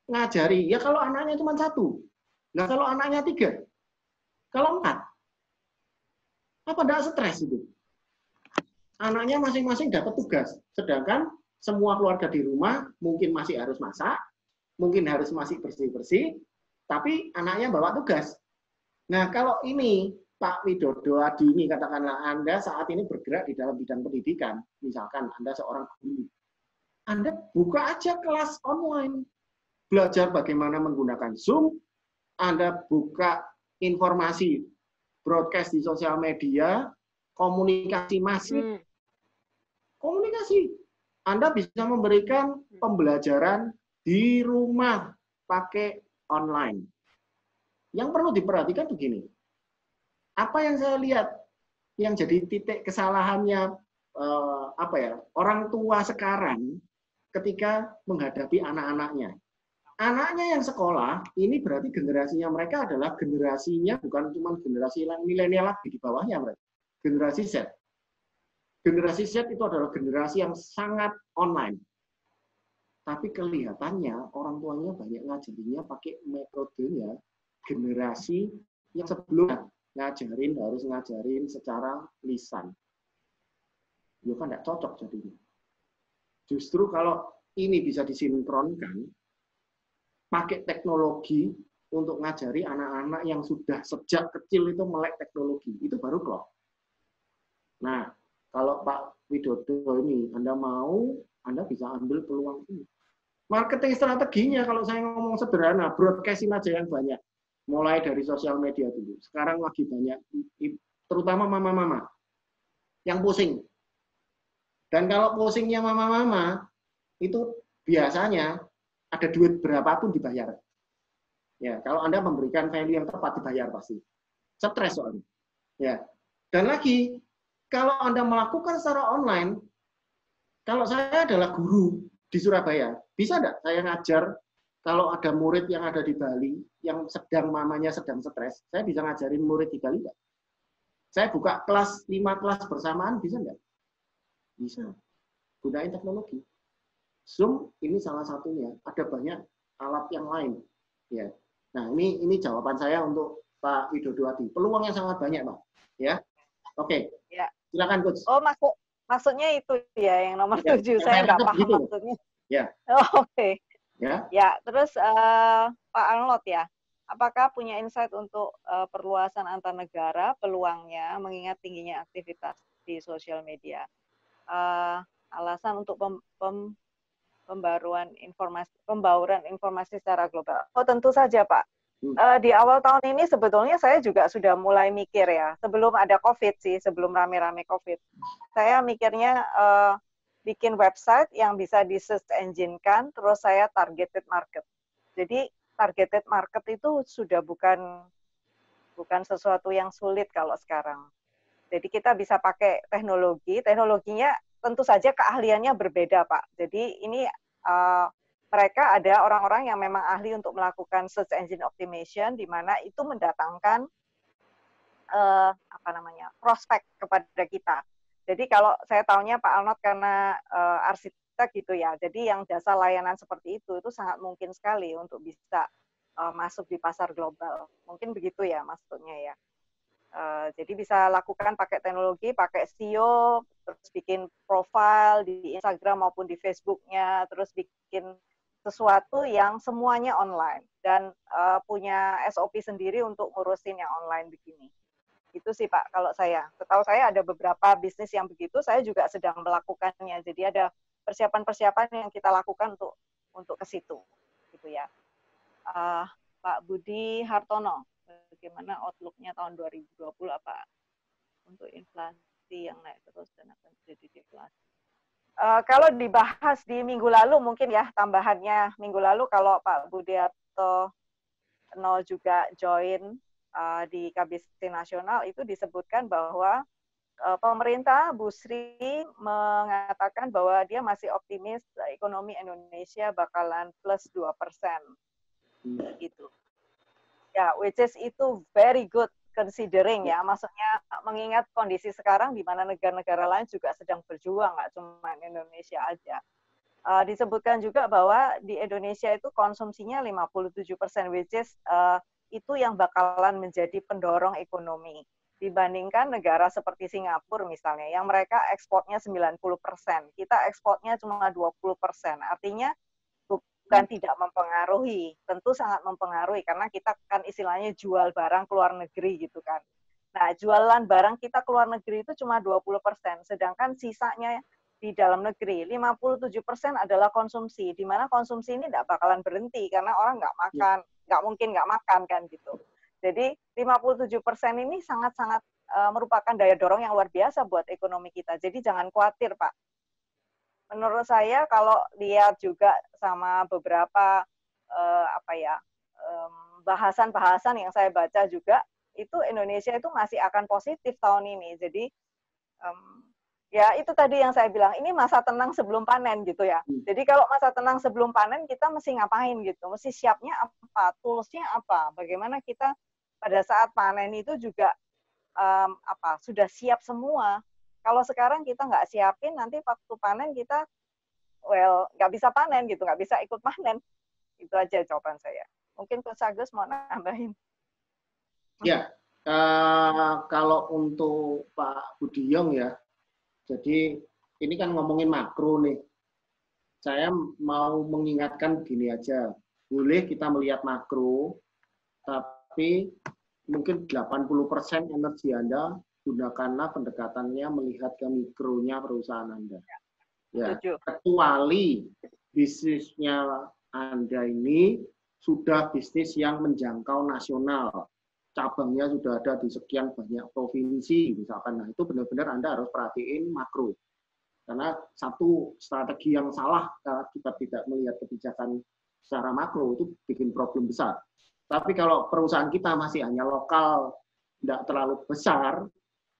ngajari? Ya kalau anaknya cuma 1. Nah kalau anaknya 3. Kalau 4. Apa enggak stres itu? Anaknya masing-masing dapat tugas. Sedangkan semua keluarga di rumah mungkin masih harus masak, mungkin harus masih bersih-bersih, tapi anaknya bawa tugas. Nah, kalau ini Pak Widodo Adi ini katakanlah Anda saat ini bergerak di dalam bidang pendidikan, misalkan Anda seorang guru, Anda buka aja kelas online, belajar bagaimana menggunakan Zoom, Anda buka informasi broadcast di sosial media, komunikasi masif, komunikasi. Anda bisa memberikan pembelajaran di rumah pakai online. Yang perlu diperhatikan begini. Apa yang saya lihat yang jadi titik kesalahannya orang tua sekarang ketika menghadapi anak-anaknya. Anaknya yang sekolah, ini berarti generasinya mereka adalah generasinya bukan cuma generasi milenial lagi di bawahnya mereka. Generasi Z. Generasi Z itu adalah generasi yang sangat online. Tapi kelihatannya orang tuanya banyak ngajarinya pakai metodenya generasi yang sebelumnya harus ngajarin secara lisan. Ya kan tidak cocok jadinya. Justru kalau ini bisa disinkronkan, pakai teknologi untuk ngajari anak-anak yang sudah sejak kecil itu melek teknologi, itu baru klop. Nah, kalau Pak Widodo ini, Anda mau, Anda bisa ambil peluang ini. Marketing strateginya, kalau saya ngomong sederhana, broadcasting aja yang banyak. Mulai dari sosial media dulu. Sekarang lagi banyak, terutama mama-mama, yang pusing. Dan kalau pusingnya mama-mama, itu biasanya ada duit berapapun dibayar. Ya, kalau Anda memberikan value yang tepat dibayar pasti. Stres soalnya. Ya. Dan lagi, kalau Anda melakukan secara online, kalau saya adalah guru di Surabaya, bisa enggak saya ngajar kalau ada murid yang ada di Bali, yang mamanya sedang stres, saya bisa ngajarin murid di Bali enggak? Saya buka kelas 5 kelas bersamaan, bisa enggak? Bisa. Gunain teknologi. Zoom ini salah satunya. Ada banyak alat yang lain. Ya. Nah, ini jawaban saya untuk Pak Widodo Adi. Peluangnya sangat banyak, Pak. Ya. Oke. Ya. Silakan, Coach. Oh, maksudnya itu ya yang nomor 7. Saya nggak paham gitu maksudnya. Ya. Oh, oke. Ya. Ya, terus Pak Arnold ya, apakah punya insight untuk perluasan antar negara peluangnya mengingat tingginya aktivitas di sosial media? Alasan untuk pembauran informasi secara global. Oh, tentu saja, Pak. Di awal tahun ini sebetulnya saya juga sudah mulai mikir ya, sebelum ada COVID sih, sebelum rame-rame COVID. Saya mikirnya bikin website yang bisa di search engine-kan, terus saya targeted market. Jadi targeted market itu sudah bukan sesuatu yang sulit kalau sekarang. Jadi kita bisa pakai teknologinya tentu saja keahliannya berbeda, Pak. Jadi ini mereka ada orang-orang yang memang ahli untuk melakukan search engine optimization, di mana itu mendatangkan prospek kepada kita. Jadi kalau saya tahunya Pak Arnold karena arsitek gitu ya, jadi yang jasa layanan seperti itu sangat mungkin sekali untuk bisa masuk di pasar global. Mungkin begitu ya maksudnya ya. Jadi bisa lakukan pakai teknologi, pakai SEO, terus bikin profile di Instagram maupun di Facebook-nya, terus bikin sesuatu yang semuanya online dan punya SOP sendiri untuk ngurusin yang online begini. Itu sih Pak, kalau saya. Setahu saya ada beberapa bisnis yang begitu, saya juga sedang melakukannya. Jadi ada persiapan-persiapan yang kita lakukan untuk ke situ, gitu ya. Pak Budi Hartono, bagaimana outlook-nya tahun 2020 apa untuk inflasi yang naik terus dan akan terjadi deflasi? Kalau dibahas di minggu lalu mungkin ya tambahannya minggu lalu kalau Pak Budi Hartono juga join di KBC Nasional itu disebutkan bahwa pemerintah Bu Sri mengatakan bahwa dia masih optimis ekonomi Indonesia bakalan plus 2%. Gitu. Ya, which is itu very good considering ya, maksudnya mengingat kondisi sekarang di mana negara-negara lain juga sedang berjuang, nggak cuma Indonesia aja. Disebutkan juga bahwa di Indonesia itu konsumsinya 57%, which is itu yang bakalan menjadi pendorong ekonomi. Dibandingkan negara seperti Singapura misalnya, yang mereka ekspornya 90%, kita ekspornya cuma 20%. Artinya bukan tidak mempengaruhi, tentu sangat mempengaruhi, karena kita kan istilahnya jual barang ke luar negeri gitu kan. Nah, jualan barang kita ke luar negeri itu cuma 20%, sedangkan sisanya di dalam negeri, 57% adalah konsumsi, di mana konsumsi ini tidak bakalan berhenti, karena orang nggak makan, nggak mungkin nggak makan kan gitu. Jadi 57% ini sangat-sangat merupakan daya dorong yang luar biasa buat ekonomi kita. Jadi jangan khawatir, Pak. Menurut saya kalau lihat juga sama beberapa bahasan-bahasan yang saya baca juga, itu Indonesia itu masih akan positif tahun ini. Jadi ya itu tadi yang saya bilang, ini masa tenang sebelum panen gitu ya. Jadi kalau masa tenang sebelum panen, kita mesti ngapain gitu, mesti siapnya apa, toolsnya apa, bagaimana kita pada saat panen itu juga sudah siap semua. Kalau sekarang kita nggak siapin, nanti waktu panen kita, nggak bisa panen gitu, nggak bisa ikut panen. Itu aja jawaban saya. Mungkin Coach Agus mau nambahin. Ya, kalau untuk Pak Budiyong ya, jadi ini kan ngomongin makro nih. Saya mau mengingatkan gini aja, boleh kita melihat makro, tapi mungkin 80% energi Anda gunakanlah pendekatannya melihat ke mikronya perusahaan Anda. Ya, kecuali bisnisnya Anda ini sudah bisnis yang menjangkau nasional, cabangnya sudah ada di sekian banyak provinsi misalkan. Nah, itu benar-benar Anda harus perhatiin makro. Karena satu strategi yang salah kalau kita tidak melihat kebijakan secara makro itu bikin problem besar. Tapi kalau perusahaan kita masih hanya lokal, tidak terlalu besar,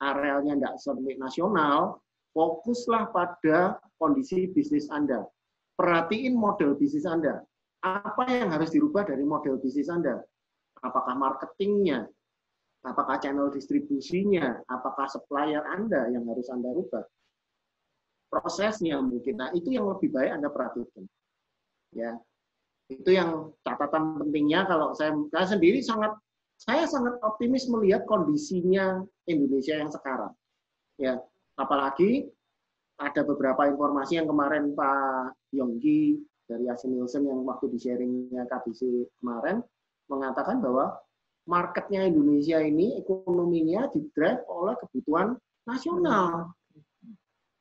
arealnya tidak sampai nasional, fokuslah pada kondisi bisnis Anda. Perhatiin model bisnis Anda. Apa yang harus dirubah dari model bisnis Anda? Apakah marketingnya? Apakah channel distribusinya? Apakah supplier Anda yang harus Anda rubah? Prosesnya mungkin. Nah, itu yang lebih baik Anda perhatikan. Ya. Itu yang catatan pentingnya. Kalau saya sendiri saya sangat optimis melihat kondisinya Indonesia yang sekarang. Ya, apalagi ada beberapa informasi yang kemarin Pak Yongki dari Asin Nielsen yang waktu di sharingnya KBC kemarin mengatakan bahwa marketnya Indonesia ini ekonominya didrive oleh kebutuhan nasional.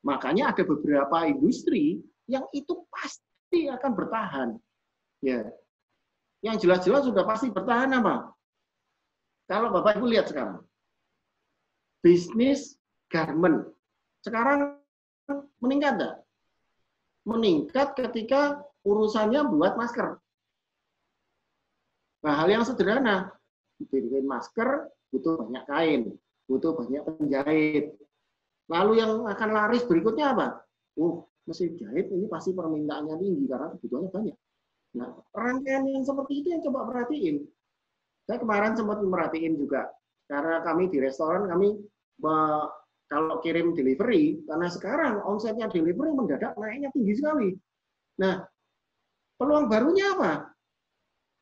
Makanya ada beberapa industri yang itu pasti akan bertahan. Ya, yang jelas-jelas sudah pasti bertahan apa? Kalau Bapak Ibu lihat sekarang, bisnis garment sekarang meningkat enggak? Meningkat ketika urusannya buat masker. Nah, hal yang sederhana, bikin masker butuh banyak kain, butuh banyak penjahit. Lalu yang akan laris berikutnya apa? Mesin jahit ini pasti permintaannya tinggi karena kebutuhannya banyak. Nah, rangkaian yang seperti itu yang coba perhatiin. Saya kemarin sempat merhatiin juga, karena kami di restoran, kami kalau kirim delivery, karena sekarang omsetnya delivery mendadak naiknya tinggi sekali. Nah, peluang barunya apa?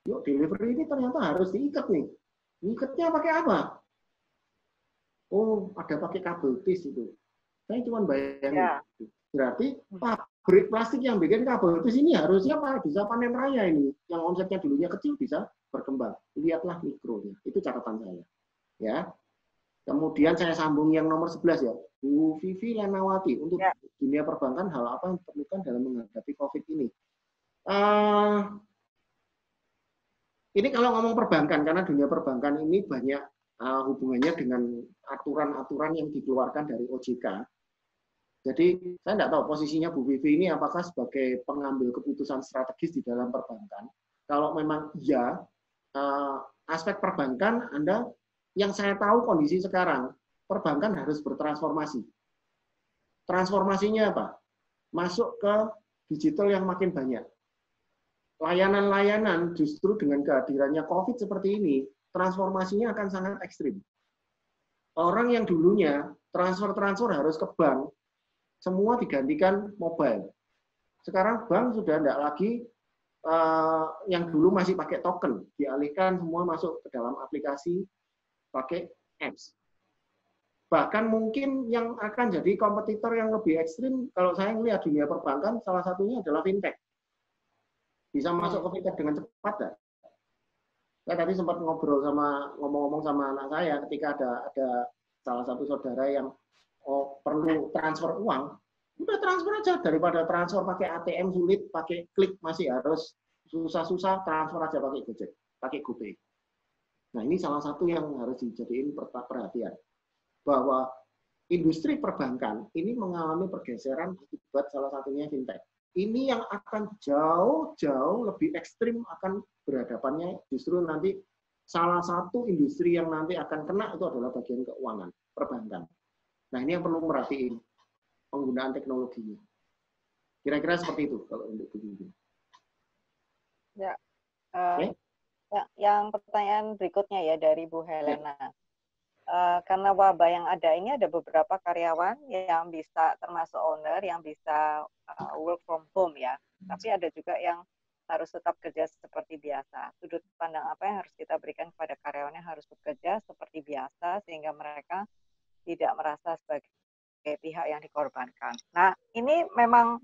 Yuk, delivery ini ternyata harus diikat nih. Ngikatnya pakai apa? Oh, ada pakai kabel tis itu. Saya cuma bayangin. Berarti pabrik plastik yang bikin kabel tis ini harusnya bisa panen raya ini. Yang omsetnya dulunya kecil bisa berkembang. Lihatlah mikronya. Itu catatan saya. Ya. Kemudian saya sambung yang nomor 11 ya. Bu Vivi Lenawati, untuk dunia perbankan hal apa yang diperlukan dalam menghadapi COVID ini? Ini kalau ngomong perbankan, karena dunia perbankan ini banyak hubungannya dengan aturan-aturan yang dikeluarkan dari OJK. Jadi saya tidak tahu posisinya Bu Vivi ini apakah sebagai pengambil keputusan strategis di dalam perbankan. Kalau memang iya, aspek perbankan Anda, yang saya tahu kondisi sekarang, perbankan harus bertransformasi. Transformasinya apa? Masuk ke digital yang makin banyak. Layanan-layanan justru dengan kehadirannya COVID seperti ini, transformasinya akan sangat ekstrim. Orang yang dulunya transfer harus ke bank, semua digantikan mobile. Sekarang bank sudah tidak lagi yang dulu masih pakai token, dialihkan semua masuk ke dalam aplikasi pakai apps. Bahkan mungkin yang akan jadi kompetitor yang lebih ekstrim, kalau saya melihat dunia perbankan, salah satunya adalah fintech. Bisa masuk ke fintech dengan cepat, enggak? Saya tadi sempat ngomong-ngomong sama anak saya ketika ada salah satu saudara yang perlu transfer uang, udah transfer aja, daripada transfer pakai ATM sulit, pakai klik masih harus susah-susah, transfer aja pakai Gojek, pakai GoPay. Nah, ini salah satu yang harus dijadiin perhatian, bahwa industri perbankan ini mengalami pergeseran akibat salah satunya fintech. Ini yang akan jauh-jauh lebih ekstrim akan berhadapannya, justru nanti salah satu industri yang nanti akan kena itu adalah bagian keuangan, perbankan. Nah, ini yang perlu merhatiin penggunaan teknologinya. Kira-kira seperti itu kalau untuk begini. Ya. Ya, yang pertanyaan berikutnya ya dari Bu Helena. Karena wabah yang ada ini ada beberapa karyawan yang bisa termasuk owner yang bisa work from home ya. Tapi ada juga yang harus tetap kerja seperti biasa. Sudut pandang apa yang harus kita berikan kepada karyawannya harus bekerja seperti biasa sehingga mereka tidak merasa sebagai pihak yang dikorbankan. Nah, ini memang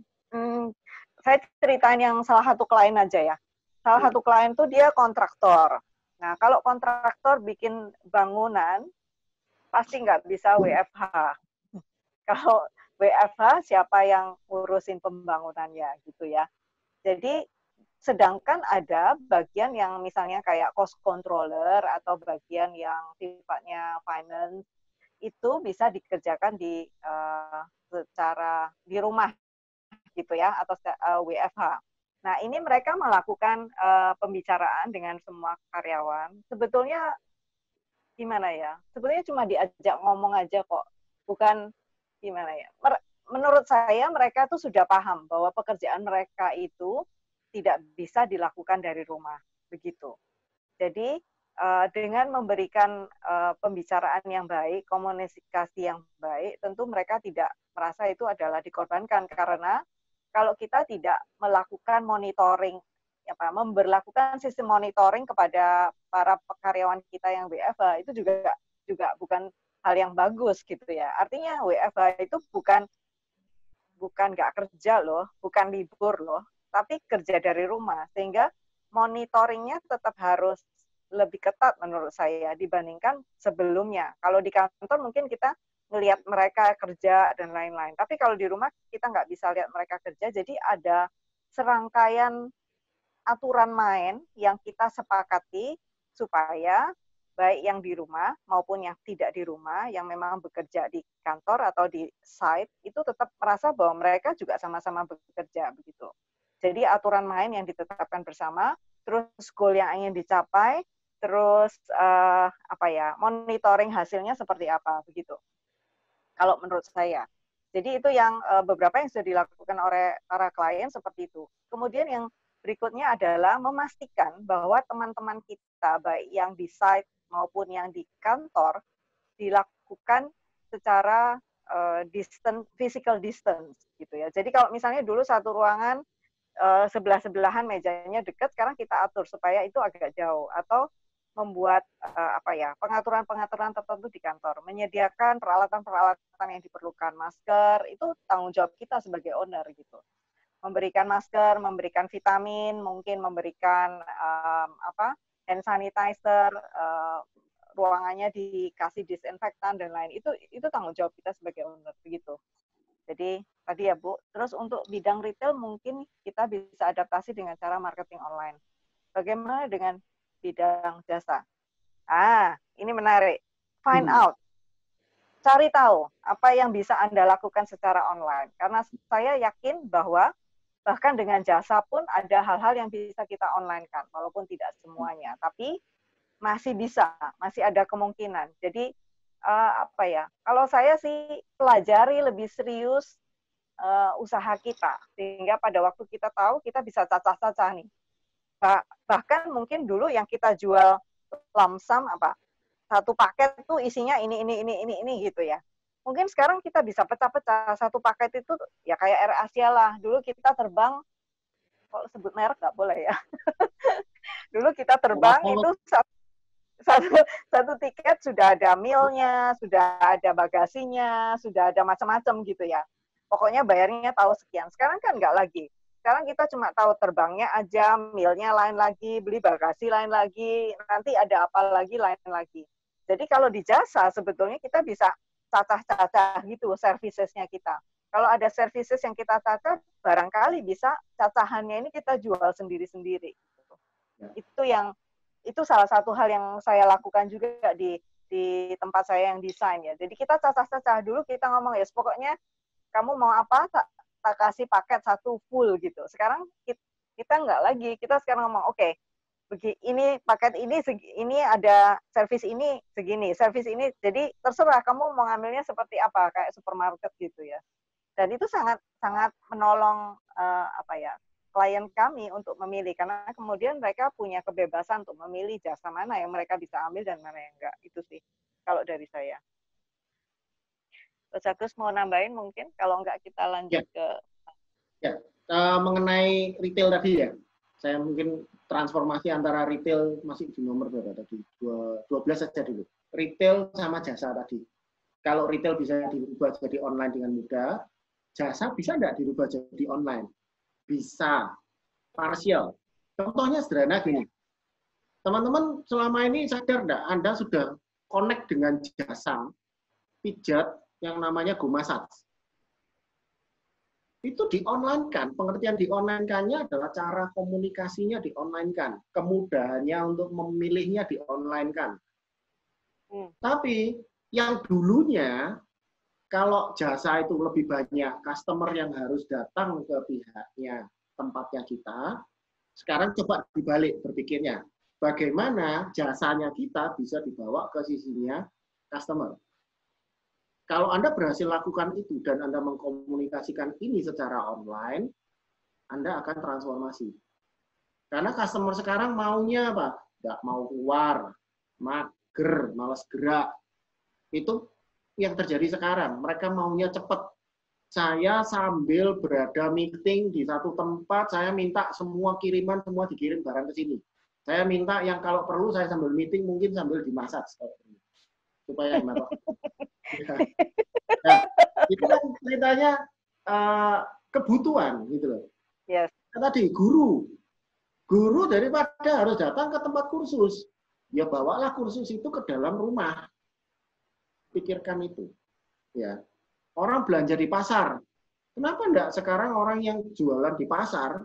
saya ceritain yang salah satu klien aja ya. Salah satu klien tuh dia kontraktor. Nah, kalau kontraktor bikin bangunan, pasti nggak bisa WFH. Kalau WFH, siapa yang ngurusin pembangunannya gitu ya. Jadi, sedangkan ada bagian yang misalnya kayak cost controller atau bagian yang sifatnya finance, itu bisa dikerjakan secara di rumah gitu ya, atau WFH. Nah, ini mereka melakukan pembicaraan dengan semua karyawan. Sebetulnya gimana ya? Sebetulnya cuma diajak ngomong aja kok. Bukan gimana ya? Menurut saya mereka tuh sudah paham bahwa pekerjaan mereka itu tidak bisa dilakukan dari rumah. Begitu. Jadi, dengan memberikan pembicaraan yang baik, komunikasi yang baik, tentu mereka tidak merasa itu adalah dikorbankan karena kalau kita tidak melakukan monitoring, memberlakukan sistem monitoring kepada para karyawan kita yang WFH, itu juga bukan hal yang bagus gitu ya. Artinya WFH itu bukan nggak kerja loh, bukan libur loh, tapi kerja dari rumah. Sehingga monitoringnya tetap harus lebih ketat menurut saya dibandingkan sebelumnya. Kalau di kantor mungkin kita ngelihat mereka kerja dan lain-lain. Tapi kalau di rumah kita nggak bisa lihat mereka kerja, jadi ada serangkaian aturan main yang kita sepakati supaya baik yang di rumah maupun yang tidak di rumah, yang memang bekerja di kantor atau di site, itu tetap merasa bahwa mereka juga sama-sama bekerja begitu. Jadi aturan main yang ditetapkan bersama, terus goal yang ingin dicapai, terus monitoring hasilnya seperti apa begitu. Kalau menurut saya. Jadi itu yang beberapa yang sudah dilakukan oleh para klien seperti itu. Kemudian yang berikutnya adalah memastikan bahwa teman-teman kita baik yang di site maupun yang di kantor dilakukan secara physical distance gitu ya. Jadi kalau misalnya dulu satu ruangan sebelah-sebelahan mejanya dekat, sekarang kita atur supaya itu agak jauh, atau membuat pengaturan-pengaturan tertentu di kantor, menyediakan peralatan-peralatan yang diperlukan, masker, itu tanggung jawab kita sebagai owner gitu. Memberikan masker, memberikan vitamin, mungkin memberikan hand sanitizer, ruangannya dikasih disinfektan dan lain, itu tanggung jawab kita sebagai owner begitu. Jadi tadi ya Bu, terus untuk bidang retail mungkin kita bisa adaptasi dengan cara marketing online. Bagaimana dengan bidang jasa? Ini menarik. Find out. Cari tahu apa yang bisa Anda lakukan secara online. Karena saya yakin bahwa bahkan dengan jasa pun ada hal-hal yang bisa kita online-kan, walaupun tidak semuanya. Tapi masih bisa, masih ada kemungkinan. Jadi kalau saya sih pelajari lebih serius usaha kita, sehingga pada waktu kita tahu kita bisa cacah-cacah nih. Bahkan mungkin dulu yang kita jual lamsam satu paket itu isinya ini gitu ya. Mungkin sekarang kita bisa pecah-pecah, satu paket itu ya kayak Air Asia lah. Dulu kita terbang, kalau sebut merek nggak boleh ya. Dulu kita terbang itu satu tiket sudah ada mealnya, sudah ada bagasinya, sudah ada macam-macam gitu ya. Pokoknya bayarnya tahu sekian. Sekarang kan nggak lagi. Sekarang kita cuma tahu terbangnya aja, mealnya lain lagi, beli bagasi lain lagi, nanti ada apa lagi, lain lagi. Jadi kalau di jasa sebetulnya kita bisa cacah-cacah gitu servicesnya kita. Kalau ada services yang kita cacah, barangkali bisa cacahannya ini kita jual sendiri-sendiri. Itu salah satu hal yang saya lakukan juga di tempat saya yang desain ya. Jadi kita cacah-cacah dulu, kita ngomong ya, pokoknya kamu mau apa, tak kasih paket satu full gitu. Sekarang kita nggak lagi, kita sekarang ngomong, oke, ini paket ini ada servis ini segini, servis ini, jadi terserah kamu mau ngambilnya seperti apa, kayak supermarket gitu ya. Dan itu sangat sangat menolong klien kami untuk memilih, karena kemudian mereka punya kebebasan untuk memilih jasa mana yang mereka bisa ambil dan mana yang enggak. Itu sih kalau dari saya. Coach Agus mau nambahin mungkin, kalau enggak kita lanjut ke... Mengenai retail tadi ya, saya mungkin transformasi antara retail masih di nomor berapa tadi? 12 saja dulu. Retail sama jasa tadi. Kalau retail bisa dirubah jadi online dengan mudah, jasa bisa enggak dirubah jadi online? Bisa. Parsial. Contohnya sederhana gini. Teman-teman selama ini sadar enggak, Anda sudah connect dengan jasa pijat yang namanya Go Massage. Itu di-online-kan. Pengertian di-online-kannya adalah cara komunikasinya di-online-kan. Kemudahannya untuk memilihnya di-online-kan. Tapi yang dulunya, kalau jasa itu lebih banyak customer yang harus datang ke pihaknya, tempatnya kita, sekarang coba dibalik berpikirnya. Bagaimana jasanya kita bisa dibawa ke sisinya customer. Kalau Anda berhasil lakukan itu dan Anda mengkomunikasikan ini secara online, Anda akan transformasi. Karena customer sekarang maunya apa? Nggak mau keluar, mager, malas gerak. Itu yang terjadi sekarang. Mereka maunya cepat. Saya sambil berada meeting di satu tempat, saya minta semua kiriman, semua dikirim barang ke sini. Saya minta yang kalau perlu saya sambil meeting, mungkin sambil dimasak. Supaya hemat waktu. Nah, itu kan ceritanya kebutuhan gitu loh. Yes. Tadi guru daripada harus datang ke tempat kursus, ya bawalah kursus itu ke dalam rumah. Pikirkan itu. Ya. Orang belanja di pasar. Kenapa enggak sekarang orang yang jualan di pasar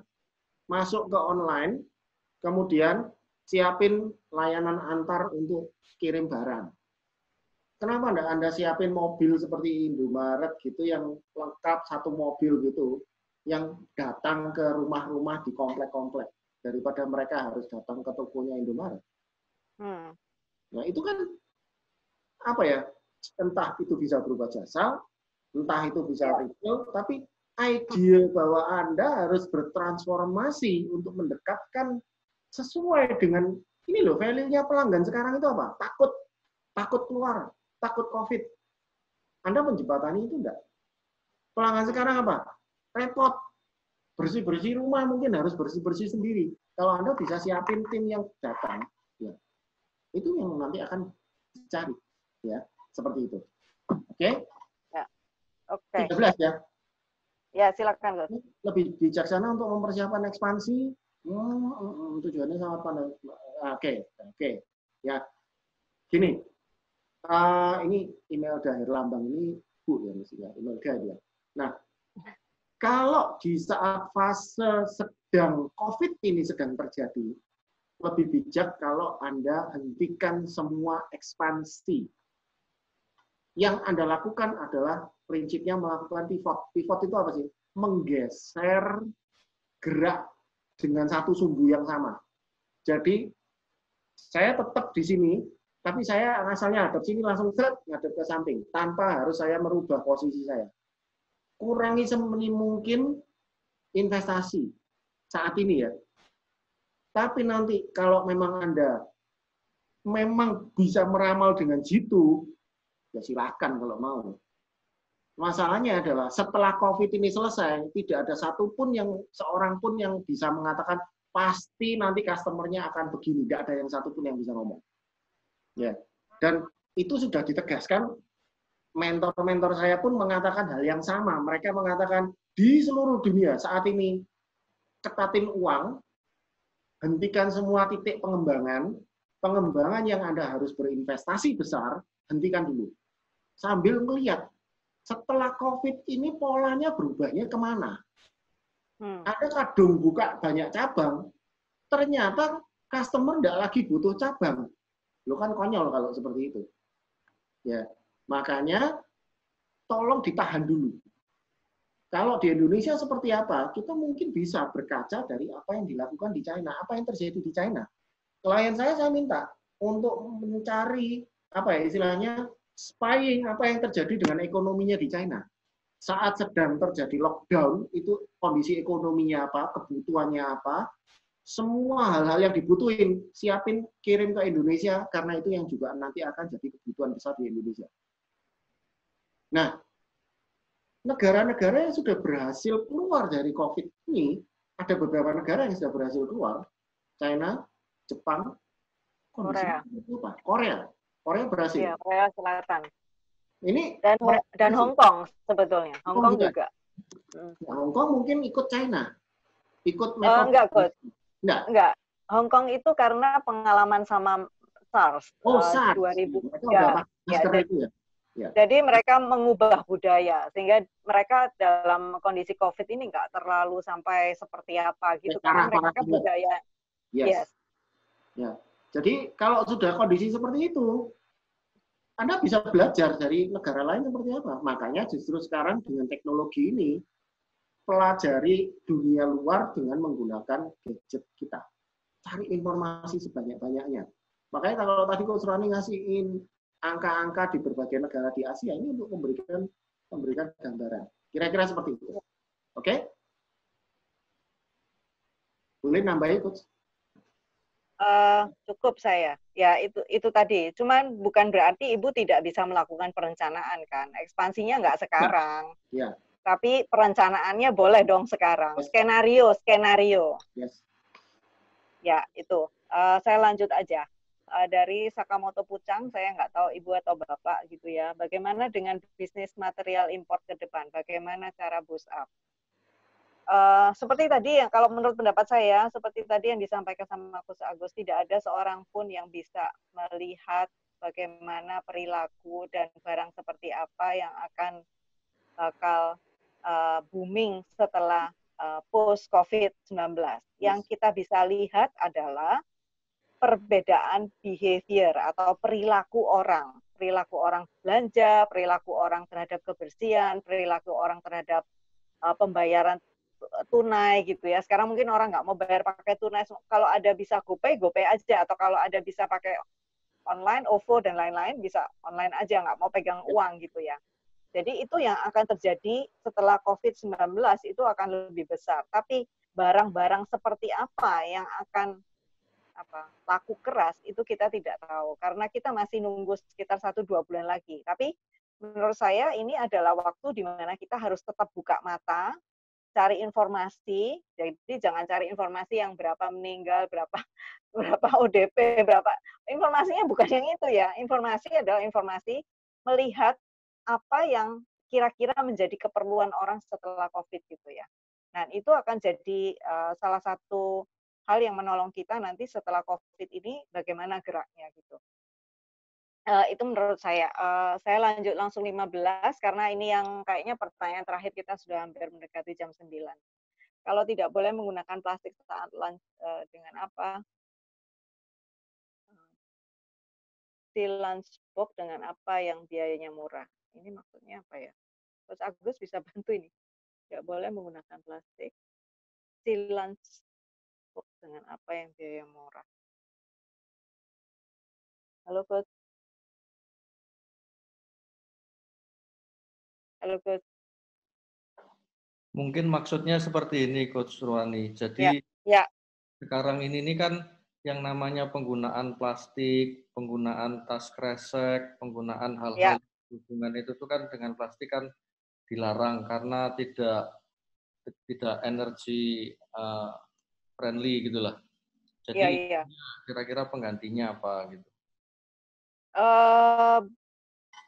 masuk ke online, kemudian siapin layanan antar untuk kirim barang. Kenapa enggak Anda siapin mobil seperti Indomaret gitu yang lengkap satu mobil gitu, yang datang ke rumah-rumah di komplek-komplek daripada mereka harus datang ke tokonya Indomaret. Nah itu kan apa ya? Entah itu bisa berupa jasa, entah itu bisa retail, tapi ide bahwa Anda harus bertransformasi untuk mendekatkan sesuai dengan ini loh, value-nya pelanggan sekarang itu apa? Takut keluar, takut COVID. Anda menjembatani itu enggak? Pelanggan sekarang apa? Repot. Bersih-bersih rumah mungkin harus bersih-bersih sendiri. Kalau Anda bisa siapin tim yang datang, ya, itu yang nanti akan dicari. Ya, seperti itu. Oke? Ya. Oke. 13 ya. Ya, silakan, Gus. Lebih bijaksana untuk mempersiapkan ekspansi. Tujuannya sangat pandai. Oke. Ya, gini. Ini email dari Lambang ini Bu ya, email dia. Nah, kalau di saat fase sedang COVID ini sedang terjadi, lebih bijak kalau Anda hentikan semua ekspansi. Yang Anda lakukan adalah prinsipnya melakukan pivot. Pivot itu apa sih? Menggeser gerak dengan satu sumbu yang sama. Jadi, saya tetap di sini, tapi saya asalnya hadap sini langsung ngadep ke samping, tanpa harus saya merubah posisi saya. Kurangi semini mungkin investasi saat ini ya. Tapi nanti kalau memang Anda memang bisa meramal dengan jitu, ya silakan kalau mau. Masalahnya adalah setelah COVID ini selesai, tidak ada satupun seorang pun yang bisa mengatakan pasti nanti customer-nya akan begini. Tidak ada yang satupun yang bisa ngomong. Ya. Dan itu sudah ditegaskan. Mentor-mentor saya pun mengatakan hal yang sama. Mereka mengatakan di seluruh dunia saat ini ketatin uang, hentikan semua titik pengembangan yang Anda harus berinvestasi besar, hentikan dulu. Sambil melihat setelah COVID ini polanya berubahnya kemana? Ada kadung buka banyak cabang, ternyata customer tidak lagi butuh cabang. Lo kan konyol kalau seperti itu. Ya, makanya tolong ditahan dulu. Kalau di Indonesia seperti apa? Kita mungkin bisa berkaca dari apa yang dilakukan di China, apa yang terjadi di China. Klien saya minta untuk mencari apa ya istilahnya spying apa yang terjadi dengan ekonominya di China. Saat sedang terjadi lockdown, itu kondisi ekonominya apa, kebutuhannya apa, semua hal-hal yang dibutuhin, siapin kirim ke Indonesia, karena itu yang juga nanti akan jadi kebutuhan besar di Indonesia. Nah, negara-negara yang sudah berhasil keluar dari COVID ini, ada beberapa negara yang sudah berhasil keluar, China, Jepang, Korea berhasil. Ya, Korea Selatan. Ini dan Hong Kong sebetulnya. Hong Kong juga. Ya, Hong Kong mungkin ikut China. Ikut enggak, Coach. Enggak. Hong Kong itu karena pengalaman sama SARS. SARS. 2000. Ya. Jadi mereka mengubah budaya sehingga mereka dalam kondisi COVID ini enggak terlalu sampai seperti apa gitu karena mereka budaya. Yes. Ya. Jadi kalau sudah kondisi seperti itu, Anda bisa belajar dari negara lain seperti apa. Makanya justru sekarang dengan teknologi ini, pelajari dunia luar dengan menggunakan gadget kita. Cari informasi sebanyak-banyaknya. Makanya kalau tadi Coach Rani ngasihin angka-angka di berbagai negara di Asia, ini untuk memberikan gambaran. Kira-kira seperti itu. Oke? Boleh nambahin, Coach? Cukup saya. Ya, itu tadi. Cuman bukan berarti Ibu tidak bisa melakukan perencanaan kan. Ekspansinya nggak sekarang. Ya. Tapi perencanaannya boleh dong sekarang. Skenario. Yes. Ya, itu. Saya lanjut aja. Dari Sakamoto Pucang, saya nggak tahu Ibu atau Bapak gitu ya. Bagaimana dengan bisnis material import ke depan? Bagaimana cara boost up? Seperti tadi yang kalau menurut pendapat saya, seperti tadi yang disampaikan sama Coach Agus, tidak ada seorang pun yang bisa melihat bagaimana perilaku dan barang seperti apa yang akan bakal booming setelah post COVID-19. Yang kita bisa lihat adalah perbedaan behavior atau perilaku orang belanja, perilaku orang terhadap kebersihan, perilaku orang terhadap pembayaran tunai gitu ya. Sekarang mungkin orang nggak mau bayar pakai tunai, kalau ada bisa GoPay, GoPay aja, atau kalau ada bisa pakai online, OVO dan lain-lain bisa online aja, nggak mau pegang uang gitu ya. Jadi itu yang akan terjadi setelah COVID-19 itu akan lebih besar. Tapi barang-barang seperti apa yang akan laku keras itu kita tidak tahu karena kita masih nunggu sekitar 1-2 bulan lagi. Tapi menurut saya ini adalah waktu di mana kita harus tetap buka mata, cari informasi. Jadi jangan cari informasi yang berapa meninggal, berapa ODP, berapa. Informasinya bukan yang itu ya. Informasi adalah informasi melihat apa yang kira-kira menjadi keperluan orang setelah COVID gitu ya. Nah, itu akan jadi salah satu hal yang menolong kita nanti setelah COVID ini bagaimana geraknya gitu. Itu menurut saya. Saya lanjut langsung 15 karena ini yang kayaknya pertanyaan terakhir kita sudah hampir mendekati jam 9. Kalau tidak boleh menggunakan plastik saat lunch dengan apa? Si lunchbox dengan apa yang biayanya murah? Ini maksudnya apa ya? Coach Agus bisa bantu ini. Tidak boleh menggunakan plastik. Si lunchbox dengan apa yang biaya murah? Halo Coach. Halo Coach. Mungkin maksudnya seperti ini, Coach Ruani. Jadi ya. Sekarang ini kan yang namanya penggunaan plastik, penggunaan tas kresek, penggunaan hal-hal hubungan itu tuh kan dengan plastik kan dilarang karena tidak energi friendly gitulah. Jadi kira-kira penggantinya apa gitu?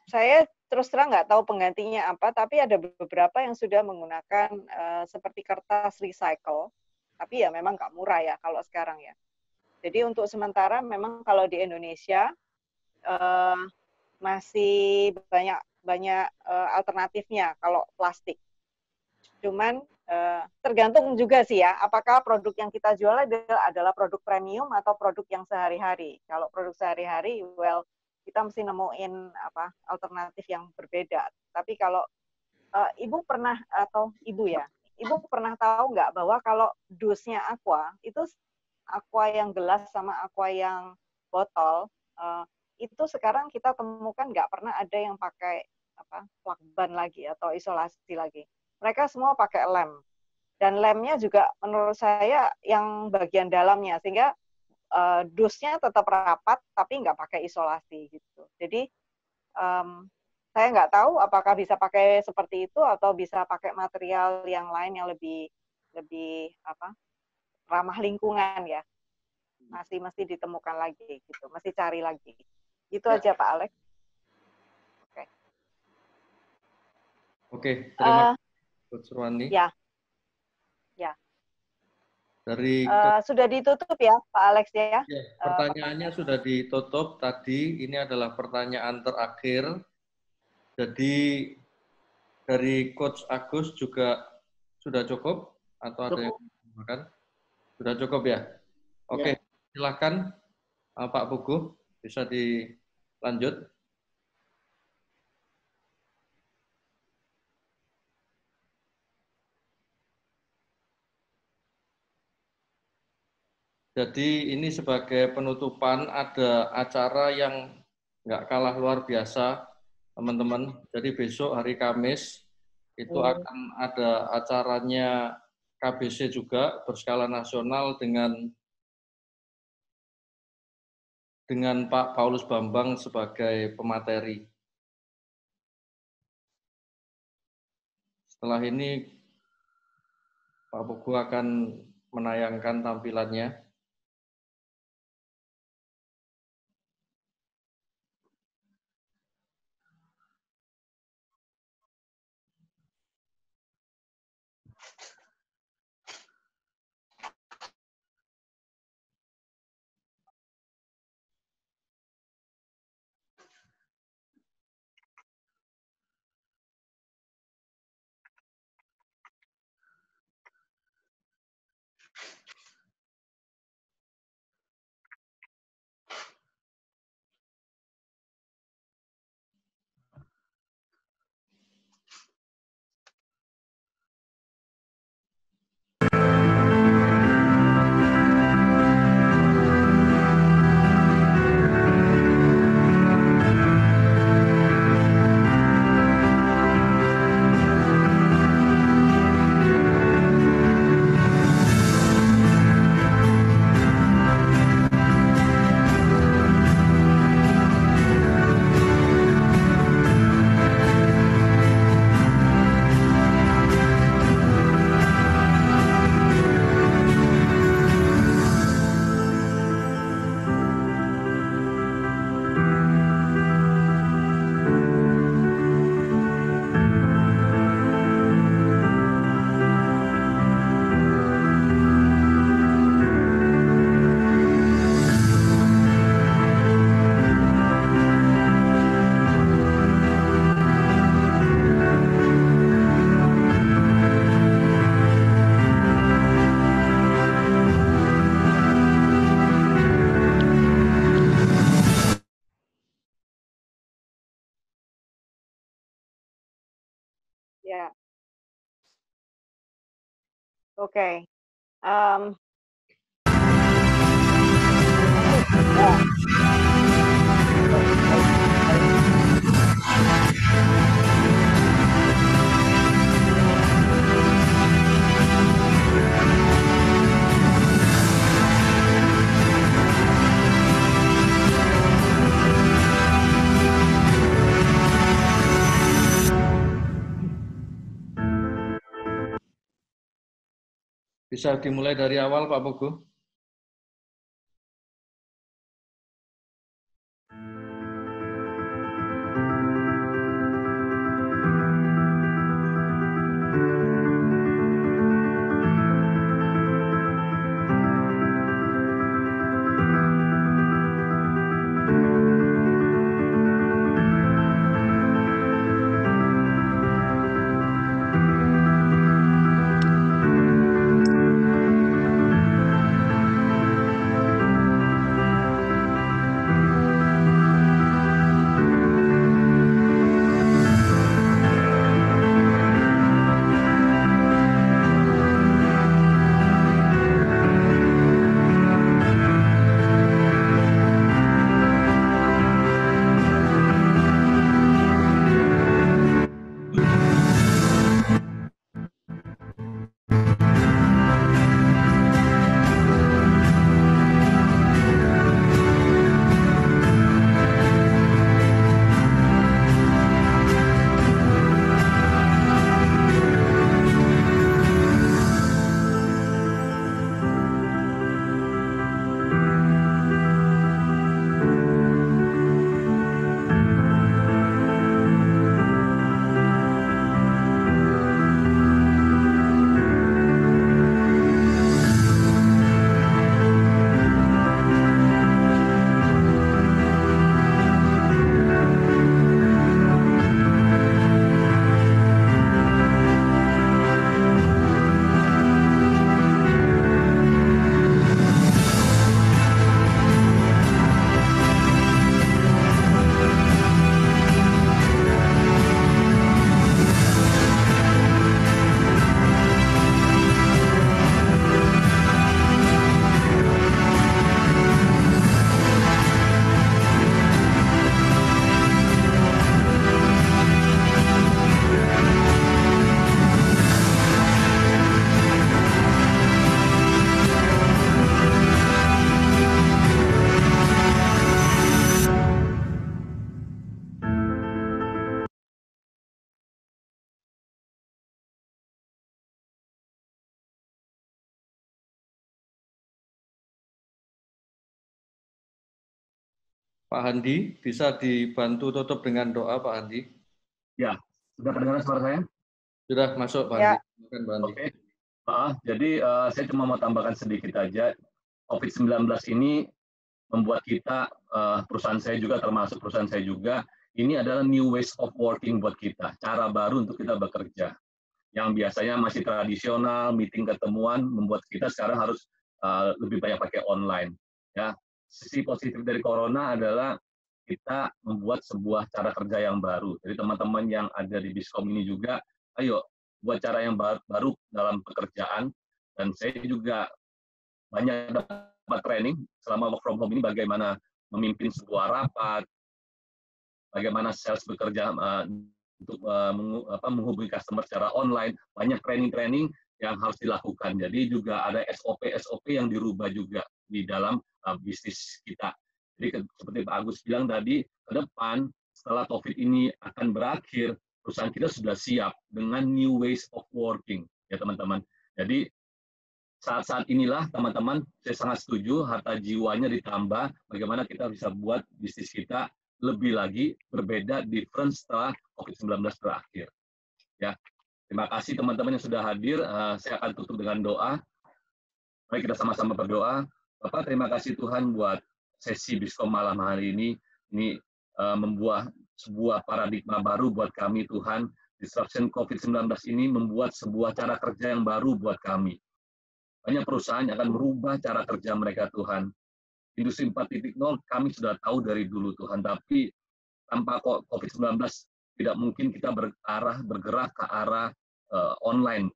Saya terus terang nggak tahu penggantinya apa, tapi ada beberapa yang sudah menggunakan seperti kertas recycle, tapi ya memang nggak murah ya kalau sekarang ya. Jadi untuk sementara memang kalau di Indonesia masih banyak alternatifnya kalau plastik. Cuman tergantung juga sih ya, apakah produk yang kita jual adalah produk premium atau produk yang sehari-hari. Kalau produk sehari-hari, well, kita mesti nemuin alternatif yang berbeda. Tapi kalau ibu pernah ibu pernah tahu nggak bahwa kalau dusnya aqua itu aqua yang gelas sama aqua yang botol itu sekarang kita temukan nggak pernah ada yang pakai lakban lagi atau isolasi lagi. Mereka semua pakai lem dan lemnya juga menurut saya yang bagian dalamnya sehingga dusnya tetap rapat tapi nggak pakai isolasi gitu. Jadi saya nggak tahu apakah bisa pakai seperti itu atau bisa pakai material yang lain yang lebih ramah lingkungan ya. Masih ditemukan lagi gitu, masih cari lagi. Itu aja Pak Alex. Oke, terima kasih Coach Ruani. Ya. Dari sudah ditutup ya Pak Alex ya? Pertanyaannya sudah ditutup tadi. Ini adalah pertanyaan terakhir. Jadi dari Coach Agus juga sudah cukup atau ada yang menambahkan? Sudah cukup ya? Oke, silakan Pak Puguh bisa dilanjut. Jadi ini sebagai penutupan ada acara yang nggak kalah luar biasa, teman-teman. Jadi besok hari Kamis itu akan ada acaranya KBC juga berskala nasional dengan Pak Paulus Bambang sebagai pemateri. Setelah ini Pak Pugu akan menayangkan tampilannya. Ya. Oke. Bisa dimulai dari awal, Pak Pugu. Pak Handi, bisa dibantu tutup dengan doa, Pak Handi? Ya, sudah terdengar suara saya? Sudah masuk, Pak Handi. Oke. Jadi saya cuma mau tambahkan sedikit aja. COVID-19 ini membuat kita, perusahaan saya juga termasuk perusahaan saya juga, ini adalah new ways of working buat kita, cara baru untuk kita bekerja. Yang biasanya masih tradisional, meeting ketemuan, membuat kita sekarang harus lebih banyak pakai online. Ya, sisi positif dari corona adalah kita membuat sebuah cara kerja yang baru. Jadi teman-teman yang ada di Biskom ini juga, ayo buat cara yang baru dalam pekerjaan. Dan saya juga banyak dapat training selama work from home ini, bagaimana memimpin sebuah rapat, bagaimana sales bekerja untuk menghubungi customer secara online. Banyak training-training yang harus dilakukan. Jadi juga ada SOP yang dirubah juga di dalam bisnis kita. Jadi seperti Pak Agus bilang tadi, ke depan setelah COVID ini akan berakhir, perusahaan kita sudah siap dengan new ways of working, ya teman-teman. Jadi saat-saat inilah teman-teman, saya sangat setuju harta jiwanya ditambah, bagaimana kita bisa buat bisnis kita lebih lagi berbeda, different setelah COVID-19 berakhir. Ya, terima kasih teman-teman yang sudah hadir. Saya akan tutup dengan doa. Mari kita sama-sama berdoa. Bapak, terima kasih Tuhan buat sesi Biskom malam hari ini membuat sebuah paradigma baru buat kami, Tuhan. Disruption COVID-19 ini membuat sebuah cara kerja yang baru buat kami. Banyak perusahaan yang akan merubah cara kerja mereka, Tuhan. Industri 4.0 kami sudah tahu dari dulu, Tuhan, tapi tanpa COVID-19 tidak mungkin kita bergerak ke arah online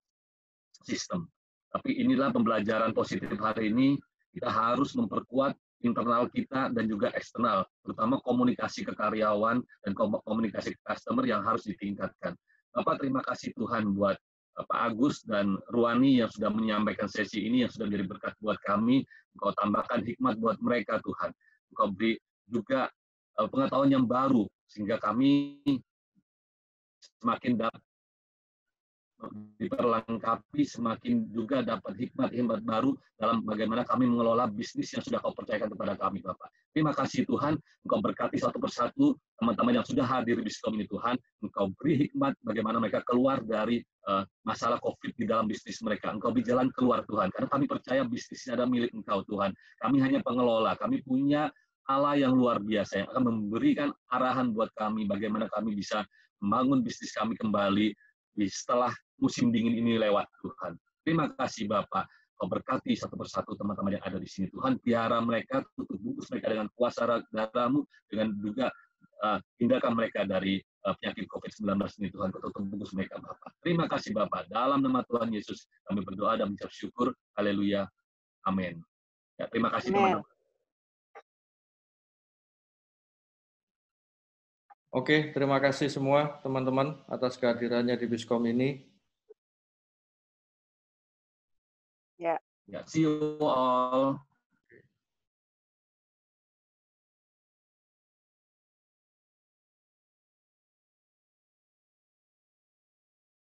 sistem. Tapi inilah pembelajaran positif hari ini, kita harus memperkuat internal kita dan juga eksternal, terutama komunikasi ke karyawan dan komunikasi ke customer yang harus ditingkatkan. Bapak, terima kasih Tuhan buat Pak Agus dan Ruani yang sudah menyampaikan sesi ini, yang sudah menjadi berkat buat kami. Engkau tambahkan hikmat buat mereka Tuhan. Engkau beri juga pengetahuan yang baru, sehingga kami semakin dapat diperlengkapi, semakin juga dapat hikmat-hikmat baru dalam bagaimana kami mengelola bisnis yang sudah Kau percayakan kepada kami, Bapak. Terima kasih Tuhan, Engkau berkati satu persatu teman-teman yang sudah hadir di Biskom ini Tuhan. Engkau beri hikmat bagaimana mereka keluar dari masalah COVID di dalam bisnis mereka. Engkau beri jalan keluar Tuhan, karena kami percaya bisnisnya ada milik Engkau Tuhan. Kami hanya pengelola, kami punya Allah yang luar biasa yang akan memberikan arahan buat kami bagaimana kami bisa membangun bisnis kami kembali setelah musim dingin ini lewat Tuhan. Terima kasih Bapak. Kau berkati satu persatu teman-teman yang ada di sini Tuhan. Biara mereka, tutup bungkus mereka dengan kuasa darah-Mu, dengan juga hindarkan mereka dari penyakit COVID-19 ini Tuhan. Kau tutup bungkus mereka Bapak. Terima kasih Bapak. Dalam nama Tuhan Yesus kami berdoa dan mengucap syukur. Haleluya. Amin. Ya, terima kasih teman-teman. Oke, terima kasih semua teman-teman atas kehadirannya di Biskom ini. Ya. See you all.